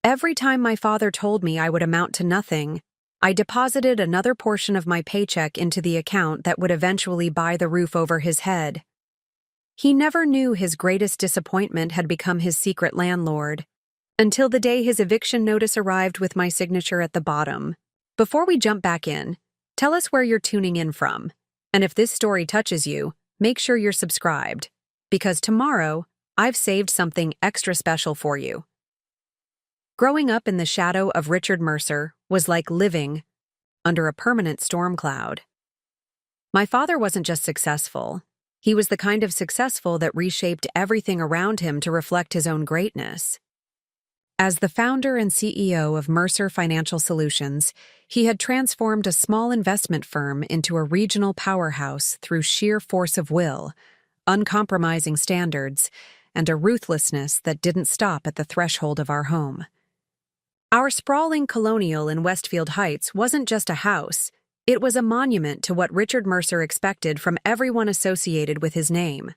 Every time my father told me I would amount to nothing, I deposited another portion of my paycheck into the account that would eventually buy the roof over his head. He never knew his greatest disappointment had become his secret landlord, until the day his eviction notice arrived with my signature at the bottom. Before we jump back in, tell us where you're tuning in from, and if this story touches you, make sure you're subscribed, because tomorrow, I've saved something extra special for you. Growing up in the shadow of Richard Mercer was like living under a permanent storm cloud. My father wasn't just successful, he was the kind of successful that reshaped everything around him to reflect his own greatness. As the founder and CEO of Mercer Financial Solutions, he had transformed a small investment firm into a regional powerhouse through sheer force of will, uncompromising standards, and a ruthlessness that didn't stop at the threshold of our home. Our sprawling colonial in Westfield Heights wasn't just a house, it was a monument to what Richard Mercer expected from everyone associated with his name: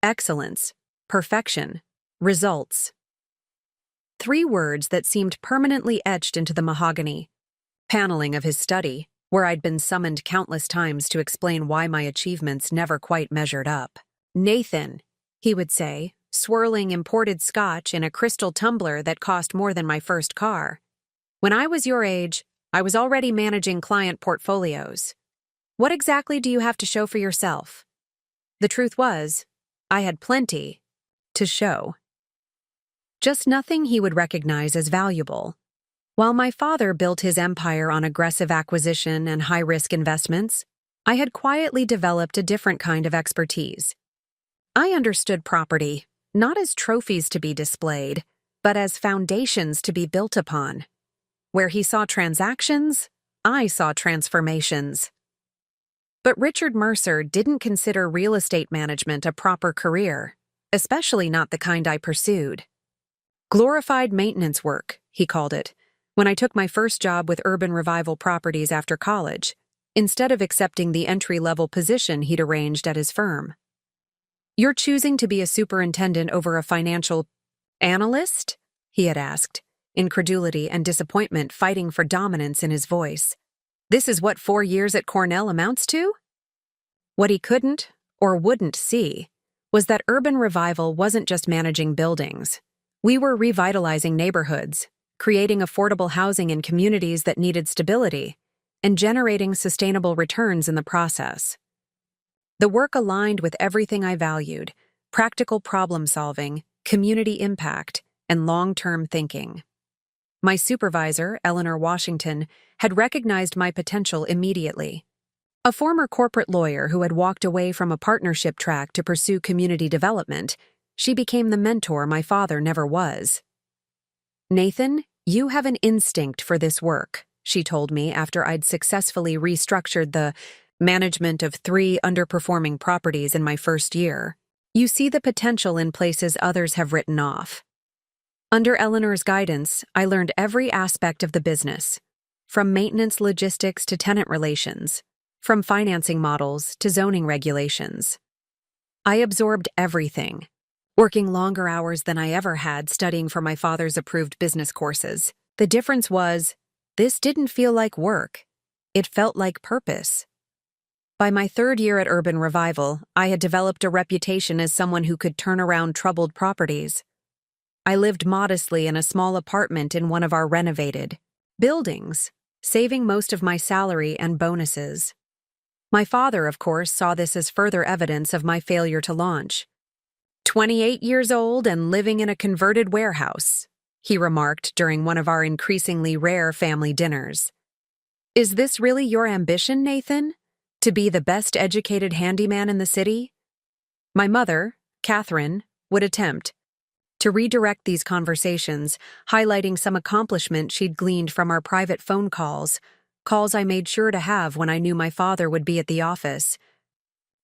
excellence, perfection, results. 3 words that seemed permanently etched into the mahogany paneling of his study, where I'd been summoned countless times to explain why my achievements never quite measured up. "Nathan," he would say, swirling imported scotch in a crystal tumbler that cost more than my first car. "When I was your age, I was already managing client portfolios. What exactly do you have to show for yourself?" The truth was, I had plenty to show. Just nothing he would recognize as valuable. While my father built his empire on aggressive acquisition and high-risk investments, I had quietly developed a different kind of expertise. I understood property, not as trophies to be displayed, but as foundations to be built upon. Where he saw transactions, I saw transformations. But Richard Mercer didn't consider real estate management a proper career, especially not the kind I pursued. Glorified maintenance work, he called it, when I took my first job with Urban Revival Properties after college, instead of accepting the entry-level position he'd arranged at his firm. "You're choosing to be a superintendent over a financial analyst?" he had asked, incredulity and disappointment fighting for dominance in his voice. "This is what 4 years at Cornell amounts to?" What he couldn't, or wouldn't see, was that Urban Revival wasn't just managing buildings. We were revitalizing neighborhoods, creating affordable housing in communities that needed stability, and generating sustainable returns in the process. The work aligned with everything I valued: practical problem-solving, community impact, and long-term thinking. My supervisor, Eleanor Washington, had recognized my potential immediately. A former corporate lawyer who had walked away from a partnership track to pursue community development, she became the mentor my father never was. "Nathan, you have an instinct for this work," she told me after I'd successfully restructured the management of 3 underperforming properties in my first year. "You see the potential in places others have written off." Under Eleanor's guidance, I learned every aspect of the business, from maintenance logistics to tenant relations, from financing models to zoning regulations. I absorbed everything, working longer hours than I ever had studying for my father's approved business courses. The difference was, this didn't feel like work. It felt like purpose. By my 3rd year at Urban Revival, I had developed a reputation as someone who could turn around troubled properties. I lived modestly in a small apartment in one of our renovated buildings, saving most of my salary and bonuses. My father, of course, saw this as further evidence of my failure to launch. 28 years old and living in a converted warehouse," he remarked during one of our increasingly rare family dinners. "Is this really your ambition, Nathan? To be the best educated handyman in the city?" My mother, Catherine, would attempt to redirect these conversations, highlighting some accomplishment she'd gleaned from our private phone calls I made sure to have when I knew my father would be at the office.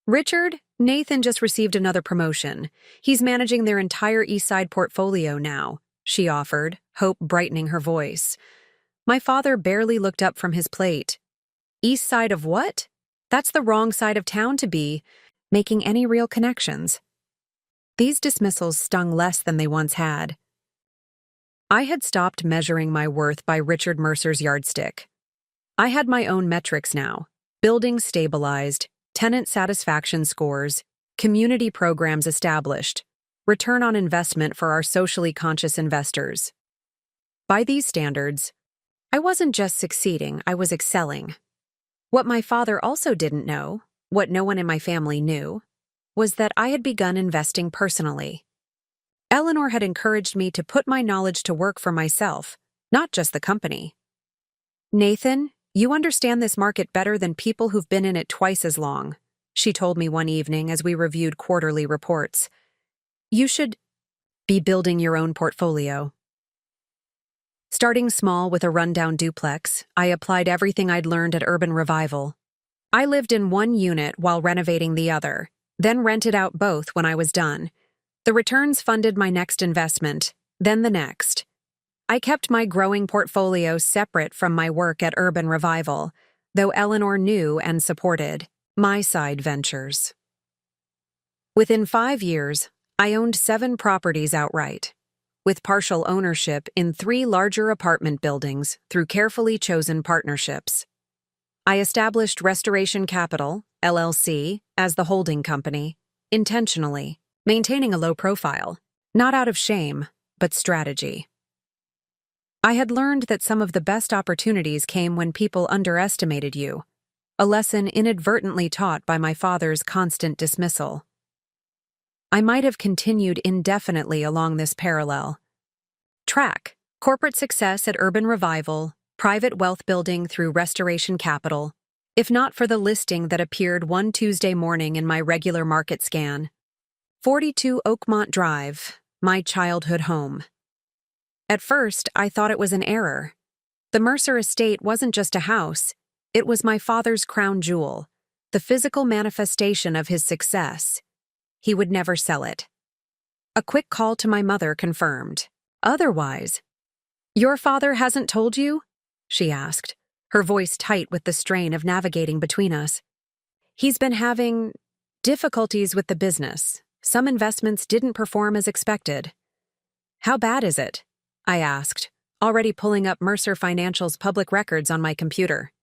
"Richard, Nathan just received another promotion. He's managing their entire East Side portfolio now," she offered, hope brightening her voice. My father barely looked up from his plate. "East Side of what? That's the wrong side of town to be making any real connections." These dismissals stung less than they once had. I had stopped measuring my worth by Richard Mercer's yardstick. I had my own metrics now: buildings stabilized, tenant satisfaction scores, community programs established, return on investment for our socially conscious investors. By these standards, I wasn't just succeeding, I was excelling. What my father also didn't know, what no one in my family knew, was that I had begun investing personally. Eleanor had encouraged me to put my knowledge to work for myself, not just the company. "Nathan, you understand this market better than people who've been in it twice as long," she told me one evening as we reviewed quarterly reports. "You should be building your own portfolio." Starting small with a rundown duplex, I applied everything I'd learned at Urban Revival. I lived in one unit while renovating the other, then rented out both when I was done. The returns funded my next investment, then the next. I kept my growing portfolio separate from my work at Urban Revival, though Eleanor knew and supported my side ventures. Within 5 years, I owned 7 properties outright, with partial ownership in 3 larger apartment buildings through carefully chosen partnerships. I established Restoration Capital, LLC, as the holding company, intentionally, maintaining a low profile, not out of shame, but strategy. I had learned that some of the best opportunities came when people underestimated you, a lesson inadvertently taught by my father's constant dismissal. I might have continued indefinitely along this parallel track: corporate success at Urban Revival, private wealth building through Restoration Capital, if not for the listing that appeared one Tuesday morning in my regular market scan. 42 Oakmont Drive, my childhood home. At first, I thought it was an error. The Mercer estate wasn't just a house, it was my father's crown jewel, the physical manifestation of his success. He would never sell it. A quick call to my mother confirmed. Otherwise, "Your father hasn't told you?" she asked, her voice tight with the strain of navigating between us. "He's been having difficulties with the business. Some investments didn't perform as expected." "How bad is it?" I asked, already pulling up Mercer Financial's public records on my computer.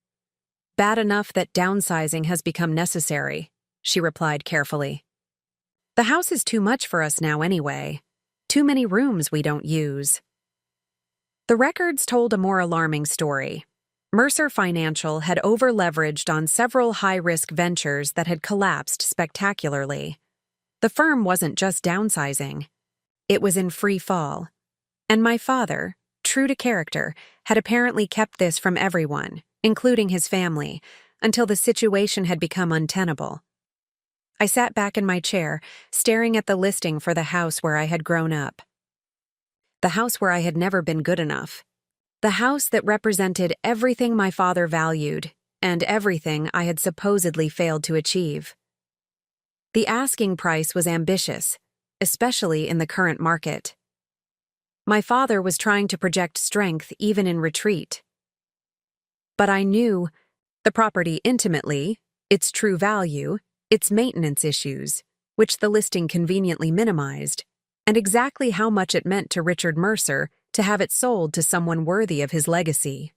"Bad enough that downsizing has become necessary," she replied carefully. "The house is too much for us now anyway. Too many rooms we don't use." The records told a more alarming story. Mercer Financial had over-leveraged on several high-risk ventures that had collapsed spectacularly. The firm wasn't just downsizing. It was in free fall. And my father, true to character, had apparently kept this from everyone, including his family, until the situation had become untenable. I sat back in my chair, staring at the listing for the house where I had grown up. The house where I had never been good enough. The house that represented everything my father valued, and everything I had supposedly failed to achieve. The asking price was ambitious, especially in the current market. My father was trying to project strength even in retreat. But I knew the property intimately, its true value, its maintenance issues, which the listing conveniently minimized, and exactly how much it meant to Richard Mercer to have it sold to someone worthy of his legacy.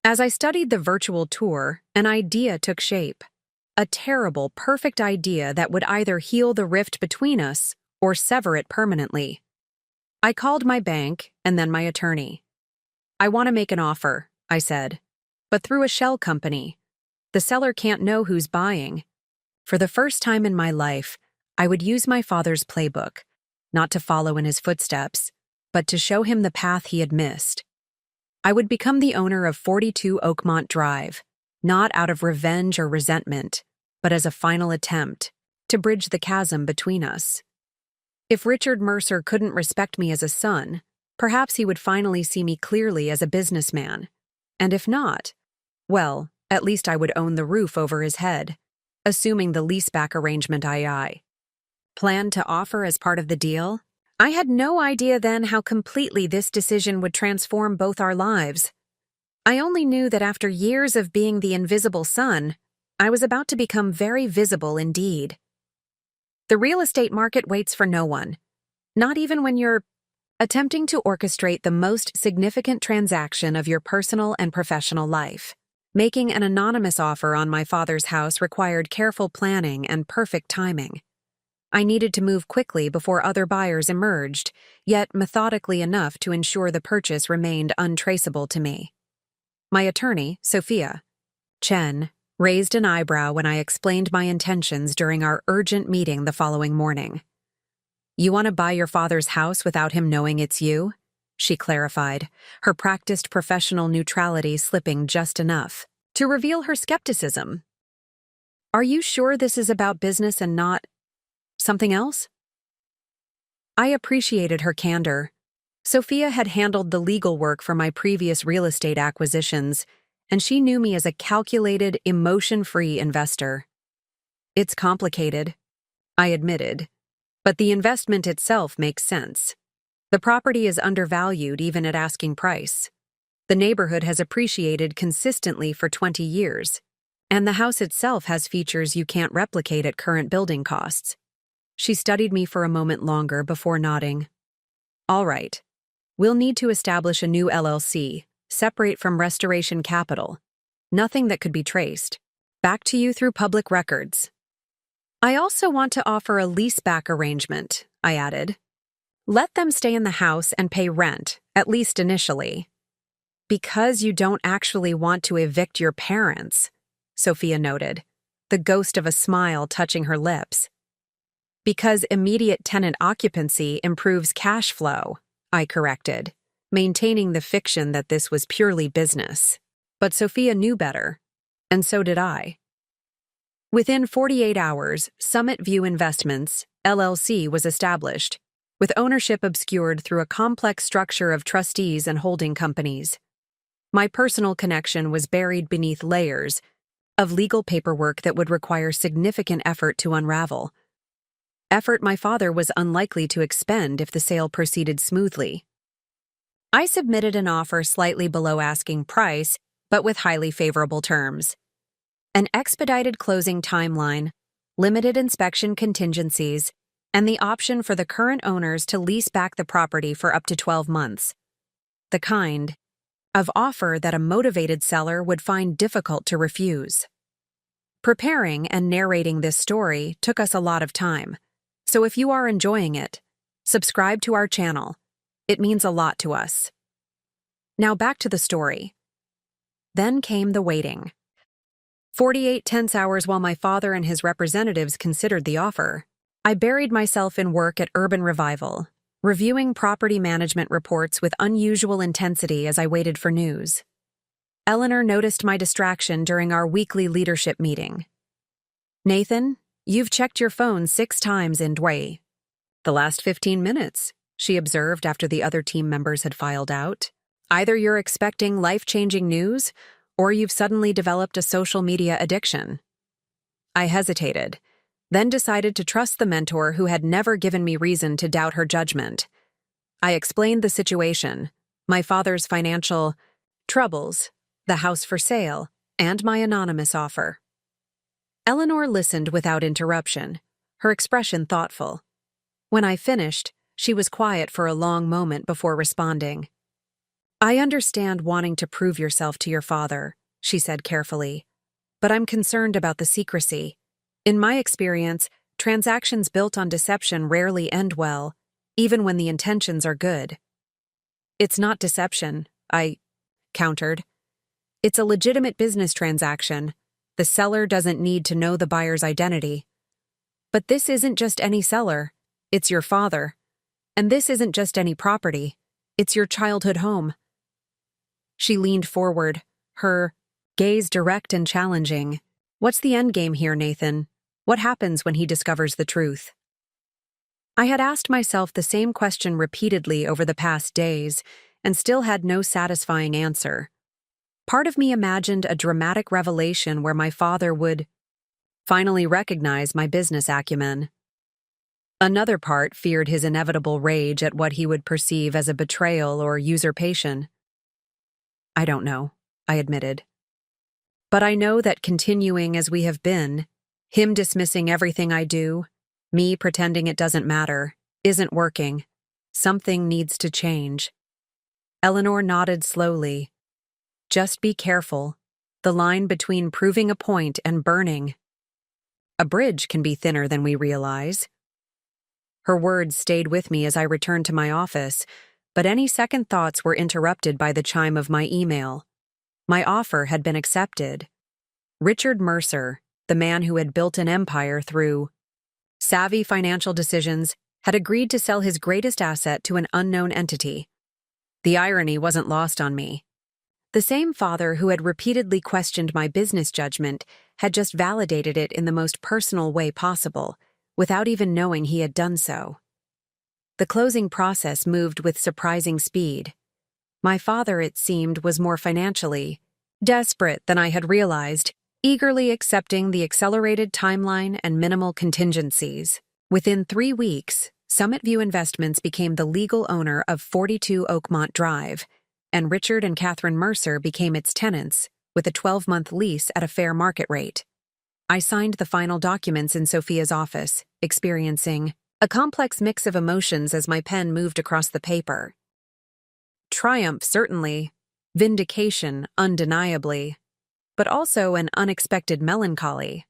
As I studied the virtual tour, an idea took shape. A terrible, perfect idea that would either heal the rift between us or sever it permanently. I called my bank and then my attorney. "I want to make an offer," I said, "but through a shell company. The seller can't know who's buying." For the first time in my life, I would use my father's playbook, not to follow in his footsteps, but to show him the path he had missed. I would become the owner of 42 Oakmont Drive, not out of revenge or resentment, but as a final attempt to bridge the chasm between us. If Richard Mercer couldn't respect me as a son, perhaps he would finally see me clearly as a businessman. And if not, well, at least I would own the roof over his head, assuming the leaseback arrangement I planned to offer as part of the deal. I had no idea then how completely this decision would transform both our lives. I only knew that after years of being the invisible son, I was about to become very visible indeed. The real estate market waits for no one, not even when you're attempting to orchestrate the most significant transaction of your personal and professional life. Making an anonymous offer on my father's house required careful planning and perfect timing. I needed to move quickly before other buyers emerged, yet methodically enough to ensure the purchase remained untraceable to me. My attorney, Sophia Chen, raised an eyebrow when I explained my intentions during our urgent meeting the following morning. "You want to buy your father's house without him knowing it's you?" she clarified, her practiced professional neutrality slipping just enough to reveal her skepticism. "Are you sure this is about business and not something else?" I appreciated her candor. Sophia had handled the legal work for my previous real estate acquisitions, and she knew me as a calculated, emotion-free investor. "It's complicated," I admitted, "but the investment itself makes sense. The property is undervalued even at asking price. The neighborhood has appreciated consistently for 20 years, and the house itself has features you can't replicate at current building costs." She studied me for a moment longer before nodding. "All right. We'll need to establish a new LLC, separate from Restoration Capital. Nothing that could be traced. Back to you through public records. I also want to offer a leaseback arrangement," I added. "Let them stay in the house and pay rent, at least initially." "Because you don't actually want to evict your parents," Sophia noted, the ghost of a smile touching her lips. "Because immediate tenant occupancy improves cash flow," I corrected, maintaining the fiction that this was purely business. But Sophia knew better, and so did I. Within 48 hours, Summit View Investments, LLC, was established, with ownership obscured through a complex structure of trustees and holding companies. My personal connection was buried beneath layers of legal paperwork that would require significant effort to unravel. Effort my father was unlikely to expend if the sale proceeded smoothly. I submitted an offer slightly below asking price, but with highly favorable terms. An expedited closing timeline, limited inspection contingencies, and the option for the current owners to lease back the property for up to 12 months. The kind of offer that a motivated seller would find difficult to refuse. Preparing and narrating this story took us a lot of time, so if you are enjoying it, subscribe to our channel. It means a lot to us. Now back to the story. Then came the waiting. 48 tense hours while my father and his representatives considered the offer. I buried myself in work at Urban Revival, reviewing property management reports with unusual intensity as I waited for news. Eleanor noticed my distraction during our weekly leadership meeting. "Nathan, you've checked your phone 6 times in Dway." "The last 15 minutes, she observed after the other team members had filed out. "Either you're expecting life-changing news, or you've suddenly developed a social media addiction." I hesitated, then decided to trust the mentor who had never given me reason to doubt her judgment. I explained the situation, my father's financial troubles, the house for sale, and my anonymous offer. Eleanor listened without interruption, her expression thoughtful. When I finished, she was quiet for a long moment before responding. "I understand wanting to prove yourself to your father," she said carefully, "but I'm concerned about the secrecy. In my experience, transactions built on deception rarely end well, even when the intentions are good." "It's not deception," I countered. "It's a legitimate business transaction. The seller doesn't need to know the buyer's identity." "But this isn't just any seller. It's your father. And this isn't just any property. It's your childhood home." She leaned forward, her gaze direct and challenging. "What's the end game here, Nathan? What happens when he discovers the truth?" I had asked myself the same question repeatedly over the past days, and still had no satisfying answer. Part of me imagined a dramatic revelation where my father would finally recognize my business acumen. Another part feared his inevitable rage at what he would perceive as a betrayal or usurpation. "I don't know," I admitted. "But I know that continuing as we have been, him dismissing everything I do, me pretending it doesn't matter, isn't working. Something needs to change. Eleanor nodded slowly. Just be careful. The line between proving a point and burning. A bridge can be thinner than we realize. Her words stayed with me as I returned to my office, but any second thoughts were interrupted by the chime of my email. My offer had been accepted. Richard Mercer, the man who had built an empire through savvy financial decisions, had agreed to sell his greatest asset to an unknown entity. The irony wasn't lost on me. The same father who had repeatedly questioned my business judgment had just validated it in the most personal way possible, without even knowing he had done so. The closing process moved with surprising speed. My father, it seemed, was more financially desperate than I had realized, eagerly accepting the accelerated timeline and minimal contingencies. Within 3 weeks, Summit View Investments became the legal owner of 42 Oakmont Drive, and Richard and Catherine Mercer became its tenants, with a 12-month lease at a fair market rate. I signed the final documents in Sophia's office, experiencing a complex mix of emotions as my pen moved across the paper. Triumph, certainly. Vindication, undeniably. But also an unexpected melancholy.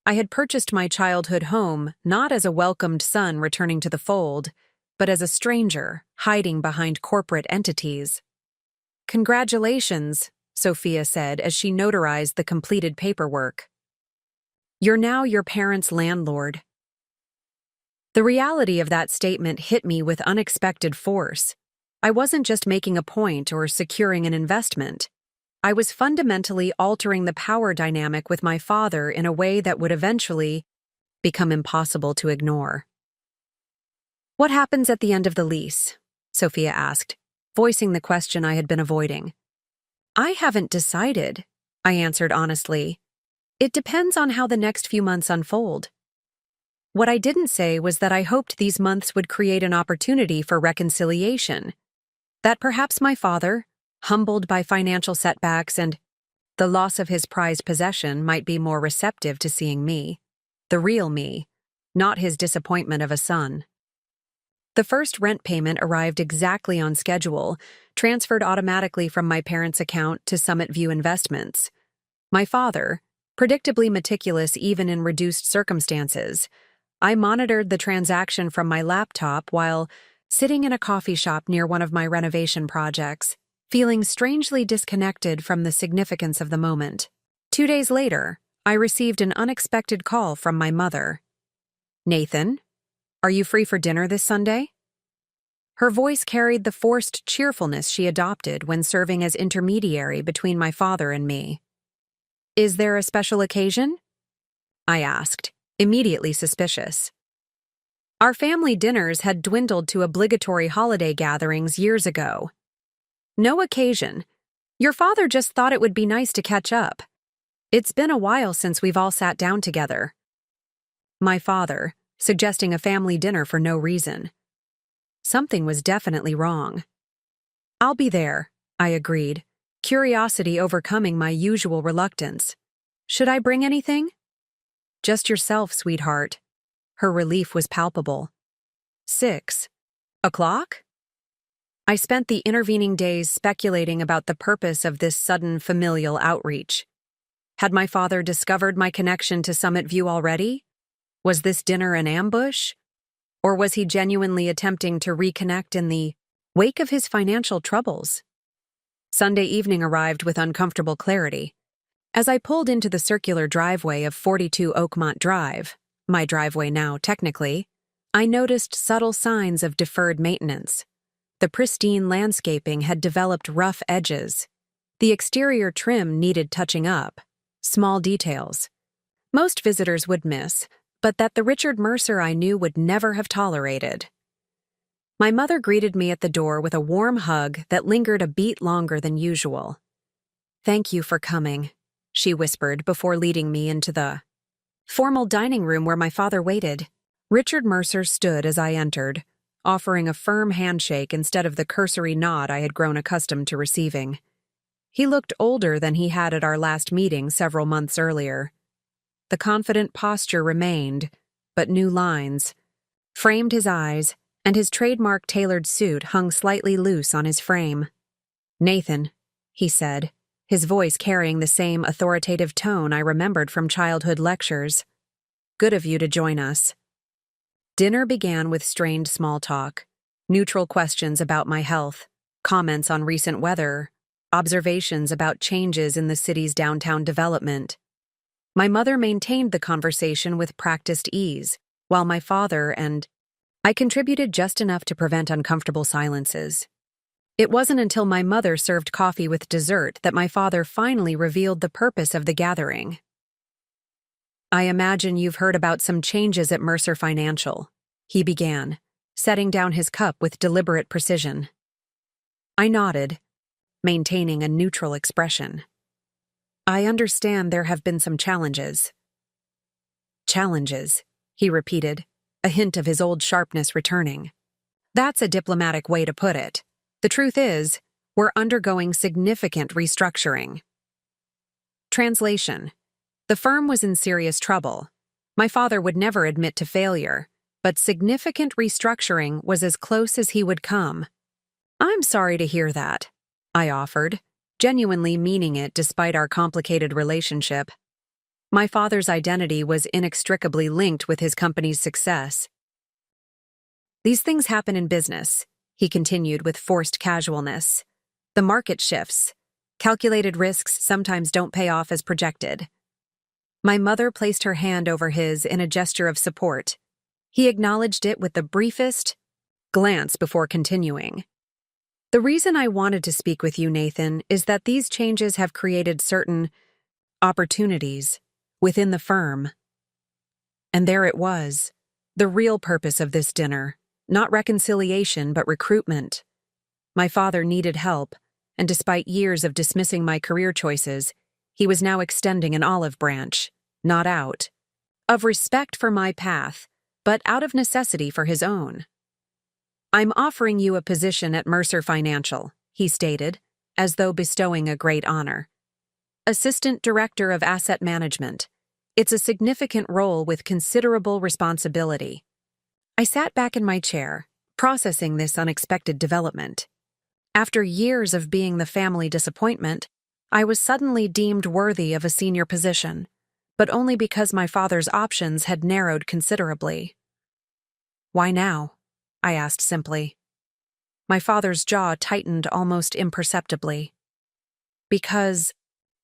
I had purchased my childhood home not as a welcomed son returning to the fold, but as a stranger hiding behind corporate entities. "Congratulations," Sophia said as she notarized the completed paperwork. "You're now your parents' landlord." The reality of that statement hit me with unexpected force. I wasn't just making a point or securing an investment. I was fundamentally altering the power dynamic with my father in a way that would eventually become impossible to ignore. "What happens at the end of the lease?" Sophia asked, voicing the question I had been avoiding. "I haven't decided," I answered honestly. "It depends on how the next few months unfold." What I didn't say was that I hoped these months would create an opportunity for reconciliation. That perhaps my father, humbled by financial setbacks and the loss of his prized possession, might be more receptive to seeing me, the real me, not his disappointment of a son. The first rent payment arrived exactly on schedule, transferred automatically from my parents' account to Summit View Investments. My father, predictably meticulous even in reduced circumstances, I monitored the transaction from my laptop while sitting in a coffee shop near one of my renovation projects, feeling strangely disconnected from the significance of the moment. 2 days later, I received an unexpected call from my mother. "Nathan, are you free for dinner this Sunday?" Her voice carried the forced cheerfulness she adopted when serving as intermediary between my father and me. "Is there a special occasion?" I asked, immediately suspicious. Our family dinners had dwindled to obligatory holiday gatherings years ago. "No occasion. Your father just thought it would be nice to catch up. It's been a while since we've all sat down together." My father, suggesting a family dinner for no reason. Something was definitely wrong. "I'll be there," I agreed, curiosity overcoming my usual reluctance. "Should I bring anything?" "Just yourself, sweetheart." Her relief was palpable. 6 o'clock? I spent the intervening days speculating about the purpose of this sudden familial outreach. Had my father discovered my connection to Summit View already? Was this dinner an ambush? Or was he genuinely attempting to reconnect in the wake of his financial troubles? Sunday evening arrived with uncomfortable clarity. As I pulled into the circular driveway of 42 Oakmont Drive, my driveway now technically, I noticed subtle signs of deferred maintenance. The pristine landscaping had developed rough edges. The exterior trim needed touching up. Small details. Most visitors would miss, but that the Richard Mercer I knew would never have tolerated. My mother greeted me at the door with a warm hug that lingered a beat longer than usual. "Thank you for coming," she whispered before leading me into the formal dining room where my father waited. Richard Mercer stood as I entered, offering a firm handshake instead of the cursory nod I had grown accustomed to receiving. He looked older than he had at our last meeting several months earlier. The confident posture remained, but new lines framed his eyes, and his trademark tailored suit hung slightly loose on his frame. "Nathan," he said, his voice carrying the same authoritative tone I remembered from childhood lectures. "Good of you to join us." Dinner began with strained small talk, neutral questions about my health, comments on recent weather, observations about changes in the city's downtown development. My mother maintained the conversation with practiced ease, while my father and I contributed just enough to prevent uncomfortable silences. It wasn't until my mother served coffee with dessert that my father finally revealed the purpose of the gathering. "I imagine you've heard about some changes at Mercer Financial," he began, setting down his cup with deliberate precision. I nodded, maintaining a neutral expression. "I understand there have been some challenges." "Challenges," he repeated, a hint of his old sharpness returning. "That's a diplomatic way to put it. The truth is, we're undergoing significant restructuring." Translation: the firm was in serious trouble. My father would never admit to failure, but significant restructuring was as close as he would come. "I'm sorry to hear that," I offered, genuinely meaning it despite our complicated relationship. My father's identity was inextricably linked with his company's success. "These things happen in business," he continued with forced casualness. "The market shifts. Calculated risks sometimes don't pay off as projected." My mother placed her hand over his in a gesture of support. He acknowledged it with the briefest glance before continuing. "The reason I wanted to speak with you, Nathan, is that these changes have created certain opportunities within the firm." And there it was, the real purpose of this dinner, not reconciliation but recruitment. My father needed help, and despite years of dismissing my career choices, he was now extending an olive branch, not out, of respect for my path, but out of necessity for his own. "I'm offering you a position at Mercer Financial," he stated, as though bestowing a great honor. "Assistant Director of Asset Management. It's a significant role with considerable responsibility." I sat back in my chair, processing this unexpected development. After years of being the family disappointment, I was suddenly deemed worthy of a senior position, but only because my father's options had narrowed considerably. "Why now?" I asked simply. My father's jaw tightened almost imperceptibly. "Because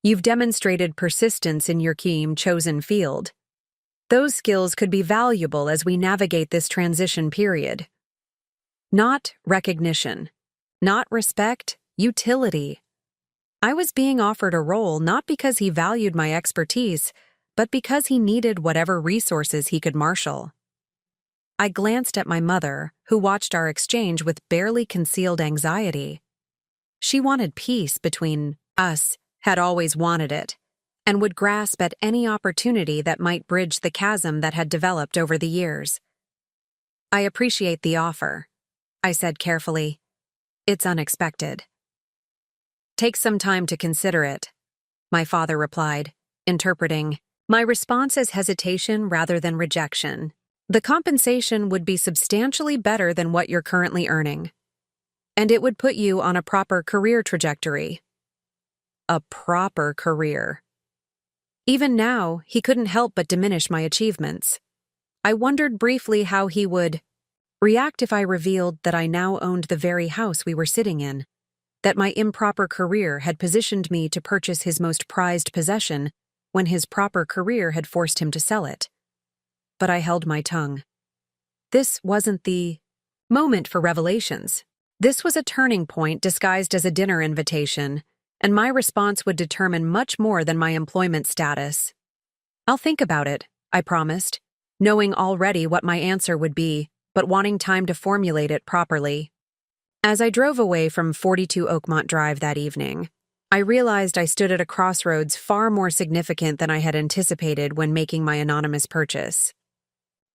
you've demonstrated persistence in your chosen field. Those skills could be valuable as we navigate this transition period." Not recognition, not respect, utility. I was being offered a role not because he valued my expertise, but because he needed whatever resources he could marshal. I glanced at my mother, who watched our exchange with barely concealed anxiety. She wanted peace between us, had always wanted it, and would grasp at any opportunity that might bridge the chasm that had developed over the years. "I appreciate the offer," I said carefully. "It's unexpected." "Take some time to consider it," my father replied, interpreting my response as hesitation rather than rejection. "The compensation would be substantially better than what you're currently earning, and it would put you on a proper career trajectory." A proper career. Even now, he couldn't help but diminish my achievements. I wondered briefly how he would react if I revealed that I now owned the very house we were sitting in, that my improper career had positioned me to purchase his most prized possession when his proper career had forced him to sell it. But I held my tongue. This wasn't the moment for revelations. This was a turning point disguised as a dinner invitation, and my response would determine much more than my employment status. "I'll think about it," I promised, knowing already what my answer would be, but wanting time to formulate it properly. As I drove away from 42 Oakmont Drive that evening, I realized I stood at a crossroads far more significant than I had anticipated when making my anonymous purchase.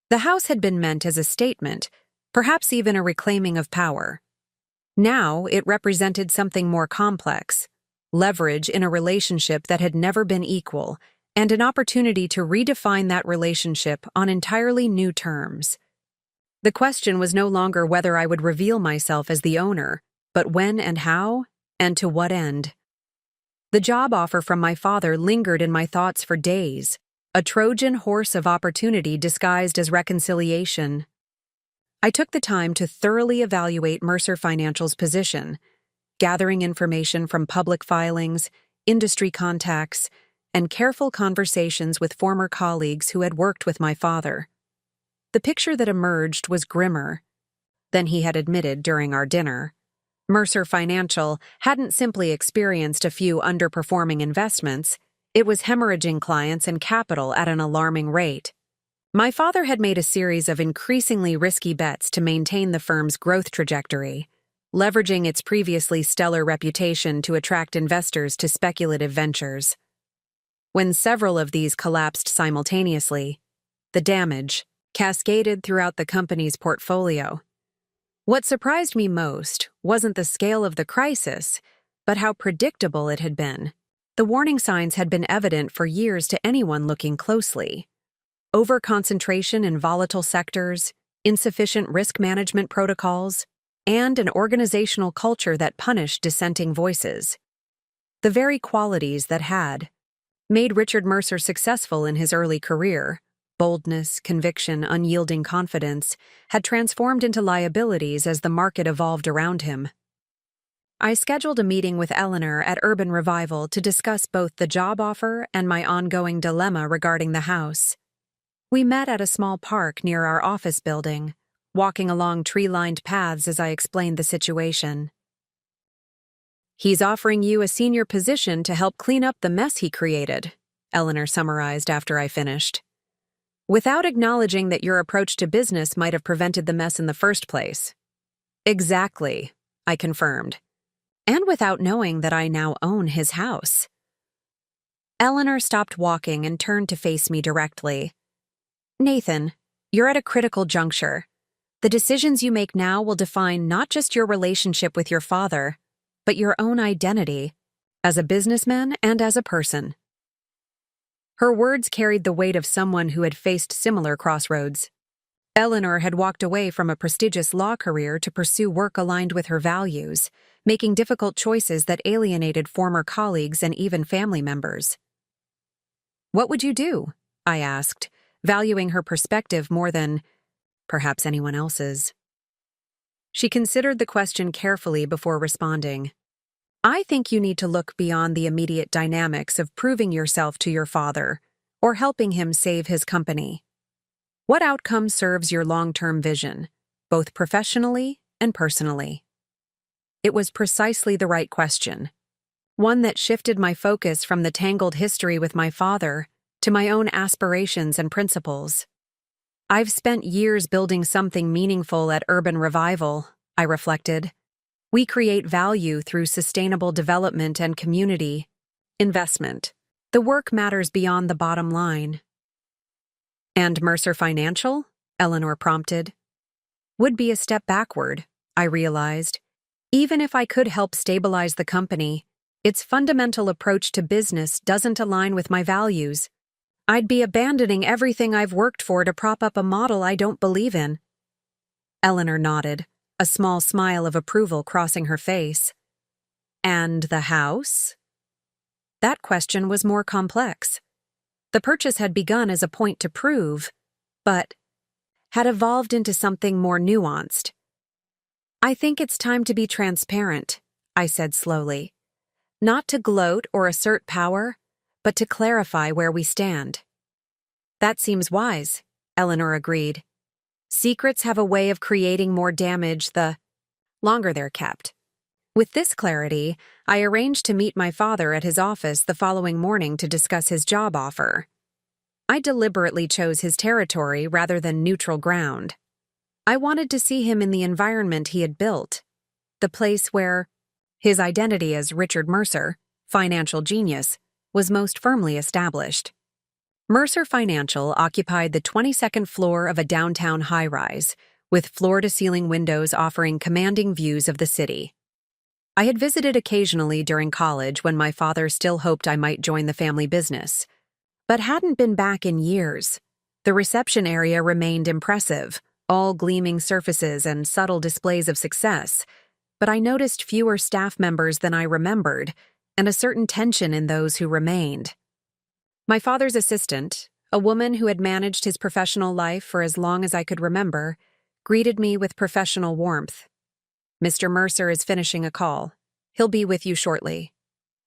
The house had been meant as a statement, perhaps even a reclaiming of power. Now it represented something more complex, leverage in a relationship that had never been equal, and an opportunity to redefine that relationship on entirely new terms. The question was no longer whether I would reveal myself as the owner, but when and how, and to what end. The job offer from my father lingered in my thoughts for days, a Trojan horse of opportunity disguised as reconciliation. I took the time to thoroughly evaluate Mercer Financial's position, gathering information from public filings, industry contacts, and careful conversations with former colleagues who had worked with my father. The picture that emerged was grimmer than he had admitted during our dinner. Mercer Financial hadn't simply experienced a few underperforming investments, it was hemorrhaging clients and capital at an alarming rate. My father had made a series of increasingly risky bets to maintain the firm's growth trajectory, leveraging its previously stellar reputation to attract investors to speculative ventures. When several of these collapsed simultaneously, the damage cascaded throughout the company's portfolio. What surprised me most wasn't the scale of the crisis, but how predictable it had been. The warning signs had been evident for years to anyone looking closely. Overconcentration in volatile sectors, insufficient risk management protocols, and an organizational culture that punished dissenting voices. The very qualities that had made Richard Mercer successful in his early career, boldness, conviction, unyielding confidence, had transformed into liabilities as the market evolved around him. I scheduled a meeting with Eleanor at Urban Revival to discuss both the job offer and my ongoing dilemma regarding the house. We met at a small park near our office building, walking along tree-lined paths as I explained the situation. "He's offering you a senior position to help clean up the mess he created," Eleanor summarized after I finished. "Without acknowledging that your approach to business might have prevented the mess in the first place." "Exactly," I confirmed. "And without knowing that I now own his house." Eleanor stopped walking and turned to face me directly. "Nathan, you're at a critical juncture. The decisions you make now will define not just your relationship with your father, but your own identity, as a businessman and as a person." Her words carried the weight of someone who had faced similar crossroads. Eleanor had walked away from a prestigious law career to pursue work aligned with her values, making difficult choices that alienated former colleagues and even family members. "What would you do?" I asked, valuing her perspective more than perhaps anyone else's. She considered the question carefully before responding. "I think you need to look beyond the immediate dynamics of proving yourself to your father or helping him save his company. What outcome serves your long-term vision, both professionally and personally?" It was precisely the right question, one that shifted my focus from the tangled history with my father to my own aspirations and principles. "I've spent years building something meaningful at Urban Revival," I reflected. "We create value through sustainable development and community investment. The work matters beyond the bottom line." "And Mercer Financial?" Eleanor prompted. "Would be a step backward," I realized. "Even if I could help stabilize the company, its fundamental approach to business doesn't align with my values. I'd be abandoning everything I've worked for to prop up a model I don't believe in." Eleanor nodded, a small smile of approval crossing her face. "And the house?" That question was more complex. The purchase had begun as a point to prove, but had evolved into something more nuanced. "I think it's time to be transparent," I said slowly. "Not to gloat or assert power, but to clarify where we stand." "That seems wise," Eleanor agreed. "Secrets have a way of creating more damage the longer they're kept." With this clarity, I arranged to meet my father at his office the following morning to discuss his job offer. I deliberately chose his territory rather than neutral ground. I wanted to see him in the environment he had built, the place where his identity as Richard Mercer, financial genius, was most firmly established. Mercer Financial occupied the 22nd floor of a downtown high-rise, with floor-to-ceiling windows offering commanding views of the city. I had visited occasionally during college when my father still hoped I might join the family business, but hadn't been back in years. The reception area remained impressive, all gleaming surfaces and subtle displays of success, but I noticed fewer staff members than I remembered, and a certain tension in those who remained. My father's assistant, a woman who had managed his professional life for as long as I could remember, greeted me with professional warmth. "Mr. Mercer is finishing a call. He'll be with you shortly."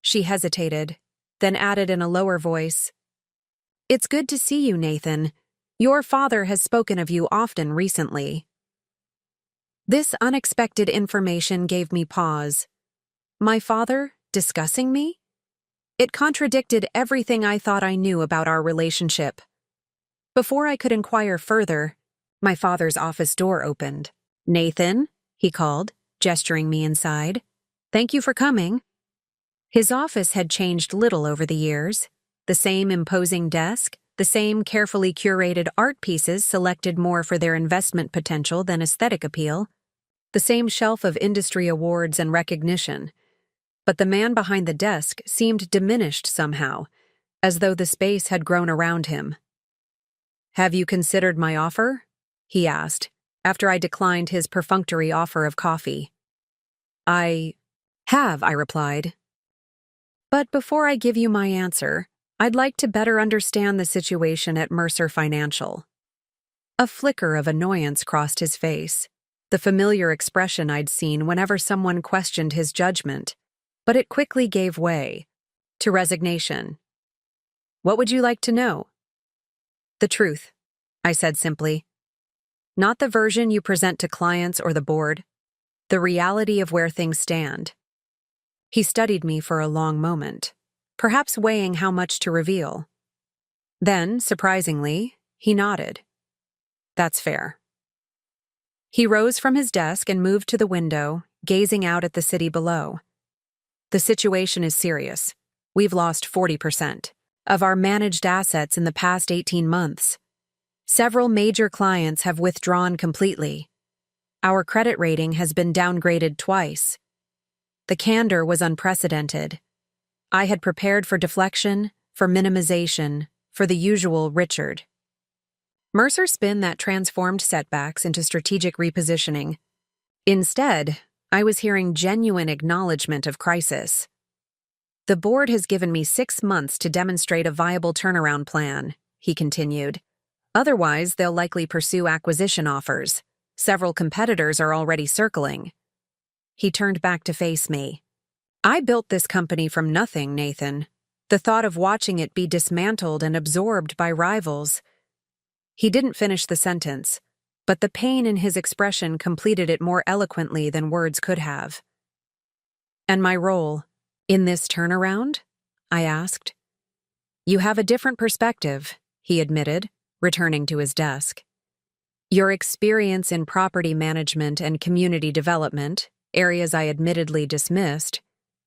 She hesitated, then added in a lower voice, "It's good to see you, Nathan. Your father has spoken of you often recently." This unexpected information gave me pause. My father discussing me? It contradicted everything I thought I knew about our relationship. Before I could inquire further, my father's office door opened. "Nathan," he called, gesturing me inside. "Thank you for coming." His office had changed little over the years. The same imposing desk, the same carefully curated art pieces selected more for their investment potential than aesthetic appeal, the same shelf of industry awards and recognition. But the man behind the desk seemed diminished somehow, as though the space had grown around him. "Have you considered my offer?" he asked, after I declined his perfunctory offer of coffee. "I have," I replied. "But before I give you my answer, I'd like to better understand the situation at Mercer Financial." A flicker of annoyance crossed his face, the familiar expression I'd seen whenever someone questioned his judgment, but it quickly gave way to resignation. "What would you like to know?" "The truth," I said simply. "Not the version you present to clients or the board, the reality of where things stand." He studied me for a long moment, perhaps weighing how much to reveal. Then, surprisingly, he nodded. "That's fair." He rose from his desk and moved to the window, gazing out at the city below. "The situation is serious. We've lost 40% of our managed assets in the past 18 months. Several major clients have withdrawn completely. Our credit rating has been downgraded twice. The candor was unprecedented. I had prepared for deflection, for minimization, for the usual Richard. Mercer spin that transformed setbacks into strategic repositioning. Instead, I was hearing genuine acknowledgement of crisis. "The board has given me 6 months to demonstrate a viable turnaround plan," he continued. "Otherwise, they'll likely pursue acquisition offers. Several competitors are already circling." He turned back to face me. "I built this company from nothing, Nathan. The thought of watching it be dismantled and absorbed by rivals—" He didn't finish the sentence, but the pain in his expression completed it more eloquently than words could have. "And my role in this turnaround?" I asked. "You have a different perspective," he admitted, returning to his desk. "Your experience in property management and community development, areas I admittedly dismissed,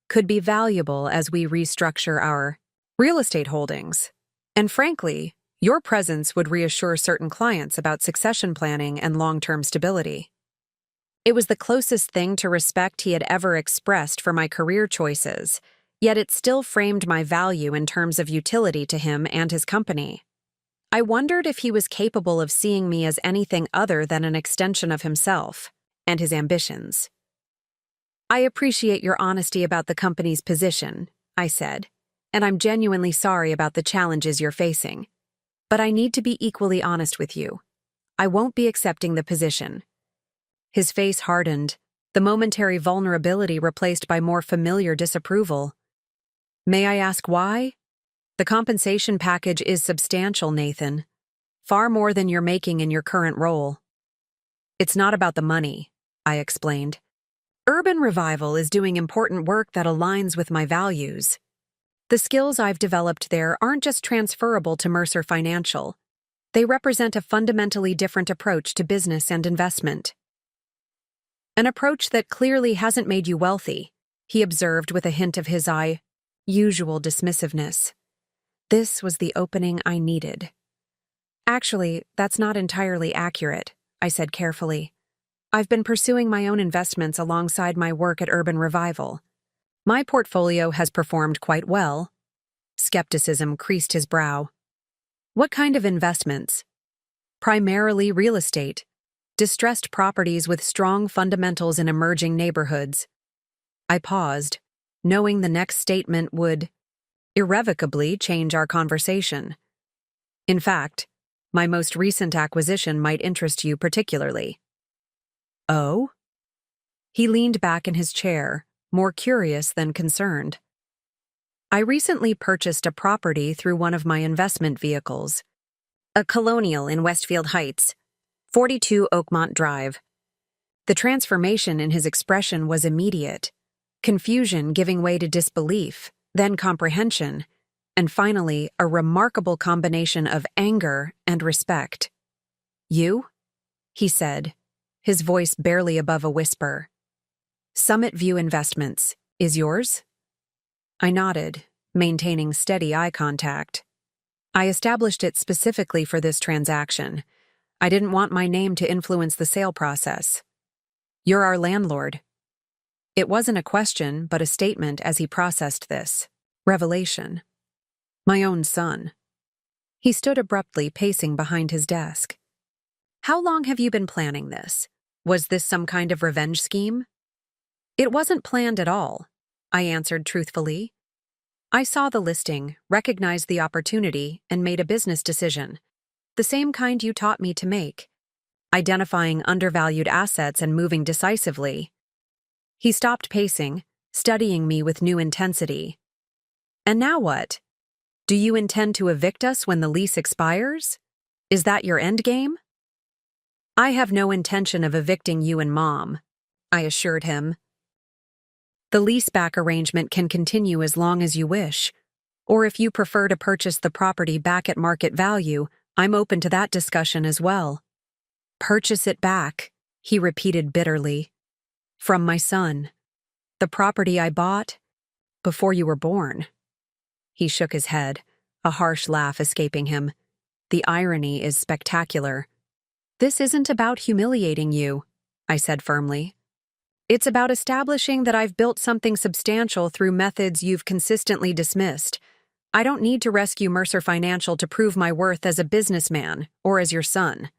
could be valuable as we restructure our real estate holdings. And frankly, your presence would reassure certain clients about succession planning and long-term stability." It was the closest thing to respect he had ever expressed for my career choices, yet it still framed my value in terms of utility to him and his company. I wondered if he was capable of seeing me as anything other than an extension of himself and his ambitions. "I appreciate your honesty about the company's position," I said, "and I'm genuinely sorry about the challenges you're facing. But I need to be equally honest with you. I won't be accepting the position." His face hardened, the momentary vulnerability replaced by more familiar disapproval. "May I ask why?" "The compensation package is substantial, Nathan. Far more than you're making in your current role." "It's not about the money," I explained. "Urban Revival is doing important work that aligns with my values. The skills I've developed there aren't just transferable to Mercer Financial. They represent a fundamentally different approach to business and investment." "An approach that clearly hasn't made you wealthy," he observed with a hint of his usual dismissiveness. This was the opening I needed. "Actually, that's not entirely accurate," I said carefully. "I've been pursuing my own investments alongside my work at Urban Revival. My portfolio has performed quite well." Skepticism creased his brow. "What kind of investments?" "Primarily real estate. Distressed properties with strong fundamentals in emerging neighborhoods. I paused, knowing the next statement would irrevocably change our conversation. In fact, my most recent acquisition might interest you particularly. Oh? He leaned back in his chair, more curious than concerned. I recently purchased a property through one of my investment vehicles. A colonial in Westfield Heights, 42 Oakmont Drive. The transformation in his expression was immediate, confusion giving way to disbelief, then comprehension, and finally a remarkable combination of anger and respect. You? He said, his voice barely above a whisper. Summit View Investments, is yours? I nodded, maintaining steady eye contact. I established it specifically for this transaction. I didn't want my name to influence the sale process. You're our landlord. It wasn't a question, but a statement as he processed this. Revelation. My own son. He stood abruptly, pacing behind his desk. How long have you been planning this? Was this some kind of revenge scheme? It wasn't planned at all, I answered truthfully. I saw the listing, recognized the opportunity, and made a business decision. The same kind you taught me to make. Identifying undervalued assets and moving decisively. He stopped pacing, studying me with new intensity. And now what? Do you intend to evict us when the lease expires? Is that your endgame? I have no intention of evicting you and Mom, I assured him. The leaseback arrangement can continue as long as you wish, or if you prefer to purchase the property back at market value, I'm open to that discussion as well. Purchase it back, he repeated bitterly. From my son. The property I bought before you were born. He shook his head, a harsh laugh escaping him. The irony is spectacular. This isn't about humiliating you, I said firmly. It's about establishing that I've built something substantial through methods you've consistently dismissed. I don't need to rescue Mercer Financial to prove my worth as a businessman or as your son.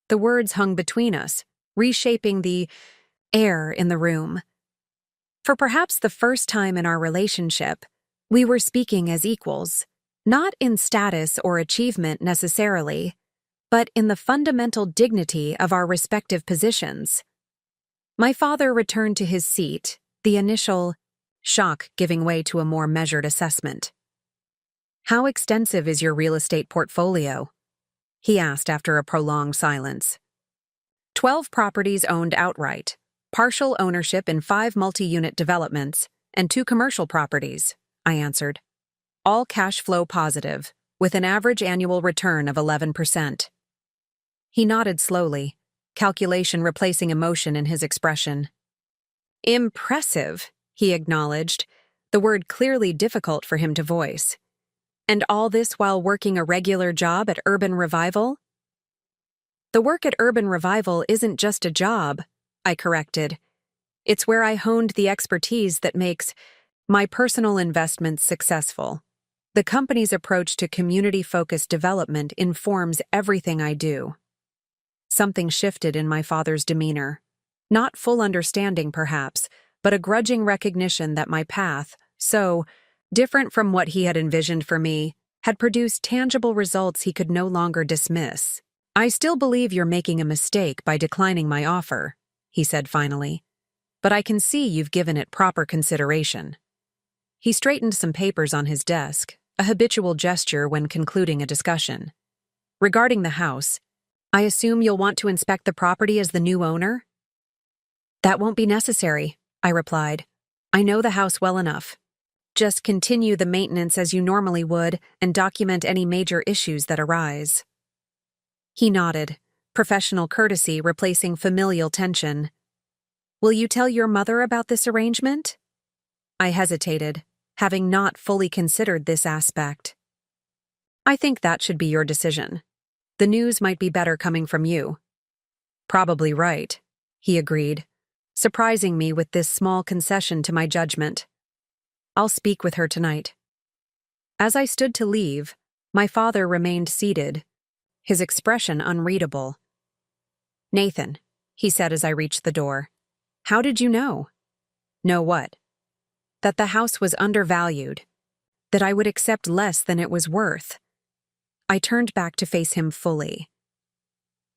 The words hung between us, reshaping the air in the room. For perhaps the first time in our relationship, we were speaking as equals, not in status or achievement necessarily, but in the fundamental dignity of our respective positions. My father returned to his seat, the initial shock giving way to a more measured assessment. How extensive is your real estate portfolio? He asked after a prolonged silence. 12 properties owned outright, partial ownership in 5 multi-unit developments, and 2 commercial properties, I answered. All cash flow positive, with an average annual return of 11%. He nodded slowly, calculation replacing emotion in his expression. Impressive, he acknowledged, the word clearly difficult for him to voice. And all this while working a regular job at Urban Revival? The work at Urban Revival isn't just a job, I corrected. It's where I honed the expertise that makes my personal investments successful. The company's approach to community-focused development informs everything I do. Something shifted in my father's demeanor. Not full understanding, perhaps, but a grudging recognition that my path, so different from what he had envisioned for me, had produced tangible results he could no longer dismiss. I still believe you're making a mistake by declining my offer, he said finally. But I can see you've given it proper consideration. He straightened some papers on his desk, a habitual gesture when concluding a discussion. Regarding the house, I assume you'll want to inspect the property as the new owner? That won't be necessary, I replied. I know the house well enough. Just continue the maintenance as you normally would and document any major issues that arise. He nodded, professional courtesy replacing familial tension. Will you tell your mother about this arrangement? I hesitated, having not fully considered this aspect. I think that should be your decision. The news might be better coming from you. Probably right, he agreed, surprising me with this small concession to my judgment. I'll speak with her tonight. As I stood to leave, my father remained seated, his expression unreadable. "Nathan," he said as I reached the door, "how did you know?" "Know what?" "That the house was undervalued, that I would accept less than it was worth." I turned back to face him fully.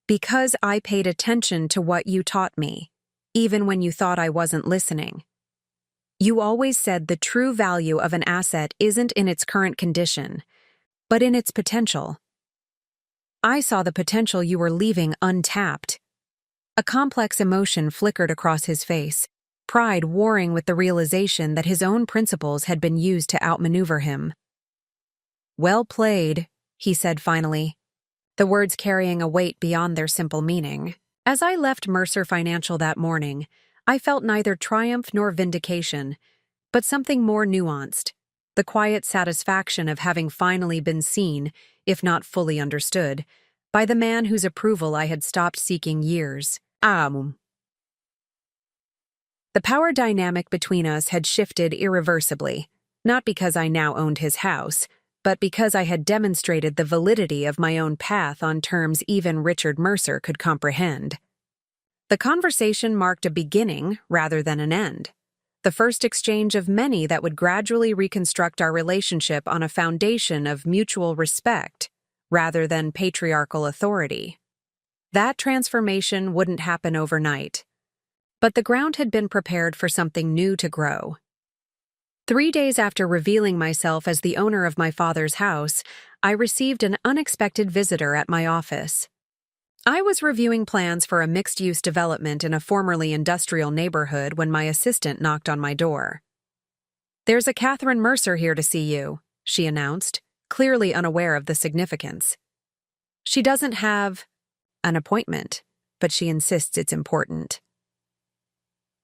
"Because I paid attention to what you taught me, even when you thought I wasn't listening. You always said the true value of an asset isn't in its current condition, but in its potential. I saw the potential you were leaving untapped." A complex emotion flickered across his face, pride warring with the realization that his own principles had been used to outmaneuver him. "Well played," he said finally, the words carrying a weight beyond their simple meaning. As I left Mercer Financial that morning, I felt neither triumph nor vindication, but something more nuanced, the quiet satisfaction of having finally been seen, if not fully understood, by the man whose approval I had stopped seeking years. The power dynamic between us had shifted irreversibly, not because I now owned his house, but because I had demonstrated the validity of my own path on terms even Richard Mercer could comprehend. The conversation marked a beginning rather than an end, the first exchange of many that would gradually reconstruct our relationship on a foundation of mutual respect rather than patriarchal authority. That transformation wouldn't happen overnight, but the ground had been prepared for something new to grow. 3 days after revealing myself as the owner of my father's house, I received an unexpected visitor at my office. I was reviewing plans for a mixed-use development in a formerly industrial neighborhood when my assistant knocked on my door. "There's a Catherine Mercer here to see you," she announced, clearly unaware of the significance. "She doesn't have an appointment, but she insists it's important."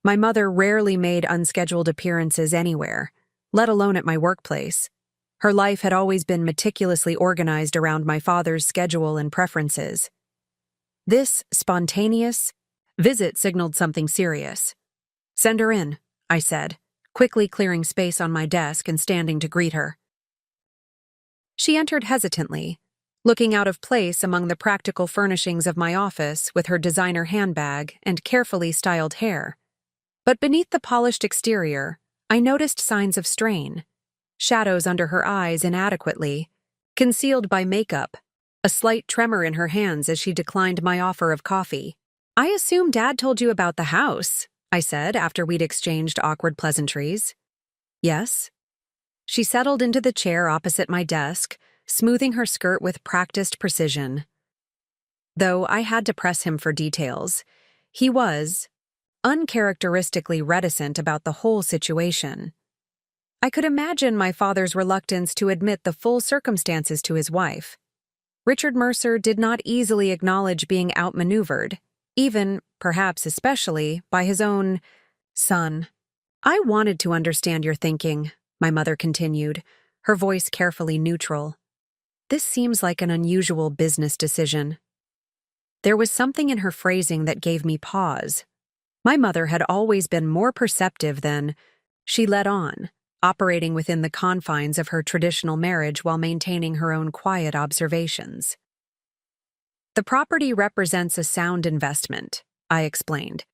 My mother rarely made unscheduled appearances anywhere, let alone at my workplace. Her life had always been meticulously organized around my father's schedule and preferences. This spontaneous visit signaled something serious. "Send her in," I said, quickly clearing space on my desk and standing to greet her. She entered hesitantly, looking out of place among the practical furnishings of my office with her designer handbag and carefully styled hair. But beneath the polished exterior, I noticed signs of strain, shadows under her eyes inadequately, concealed by makeup, a slight tremor in her hands as she declined my offer of coffee. "I assume Dad told you about the house," I said after we'd exchanged awkward pleasantries. "Yes." She settled into the chair opposite my desk, smoothing her skirt with practiced precision. Though I had to press him for details, he was uncharacteristically reticent about the whole situation. I could imagine my father's reluctance to admit the full circumstances to his wife. Richard Mercer did not easily acknowledge being outmaneuvered, even, perhaps especially, by his own son. "I wanted to understand your thinking," my mother continued, her voice carefully neutral. "This seems like an unusual business decision." There was something in her phrasing that gave me pause. My mother had always been more perceptive than she led on, operating within the confines of her traditional marriage while maintaining her own quiet observations. "The property represents a sound investment," I explained,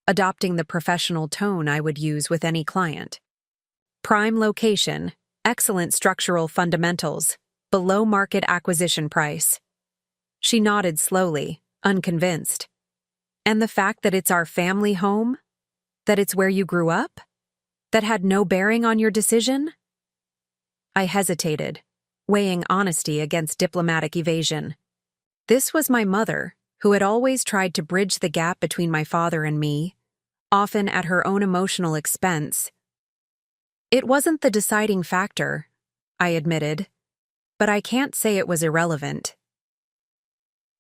adopting the professional tone I would use with any client. "Prime location, excellent structural fundamentals, below market acquisition price." She nodded slowly, unconvinced. "And the fact that it's our family home? That it's where you grew up? That had no bearing on your decision?" I hesitated, weighing honesty against diplomatic evasion. This was my mother, who had always tried to bridge the gap between my father and me, often at her own emotional expense. "It wasn't the deciding factor," I admitted, "but I can't say it was irrelevant."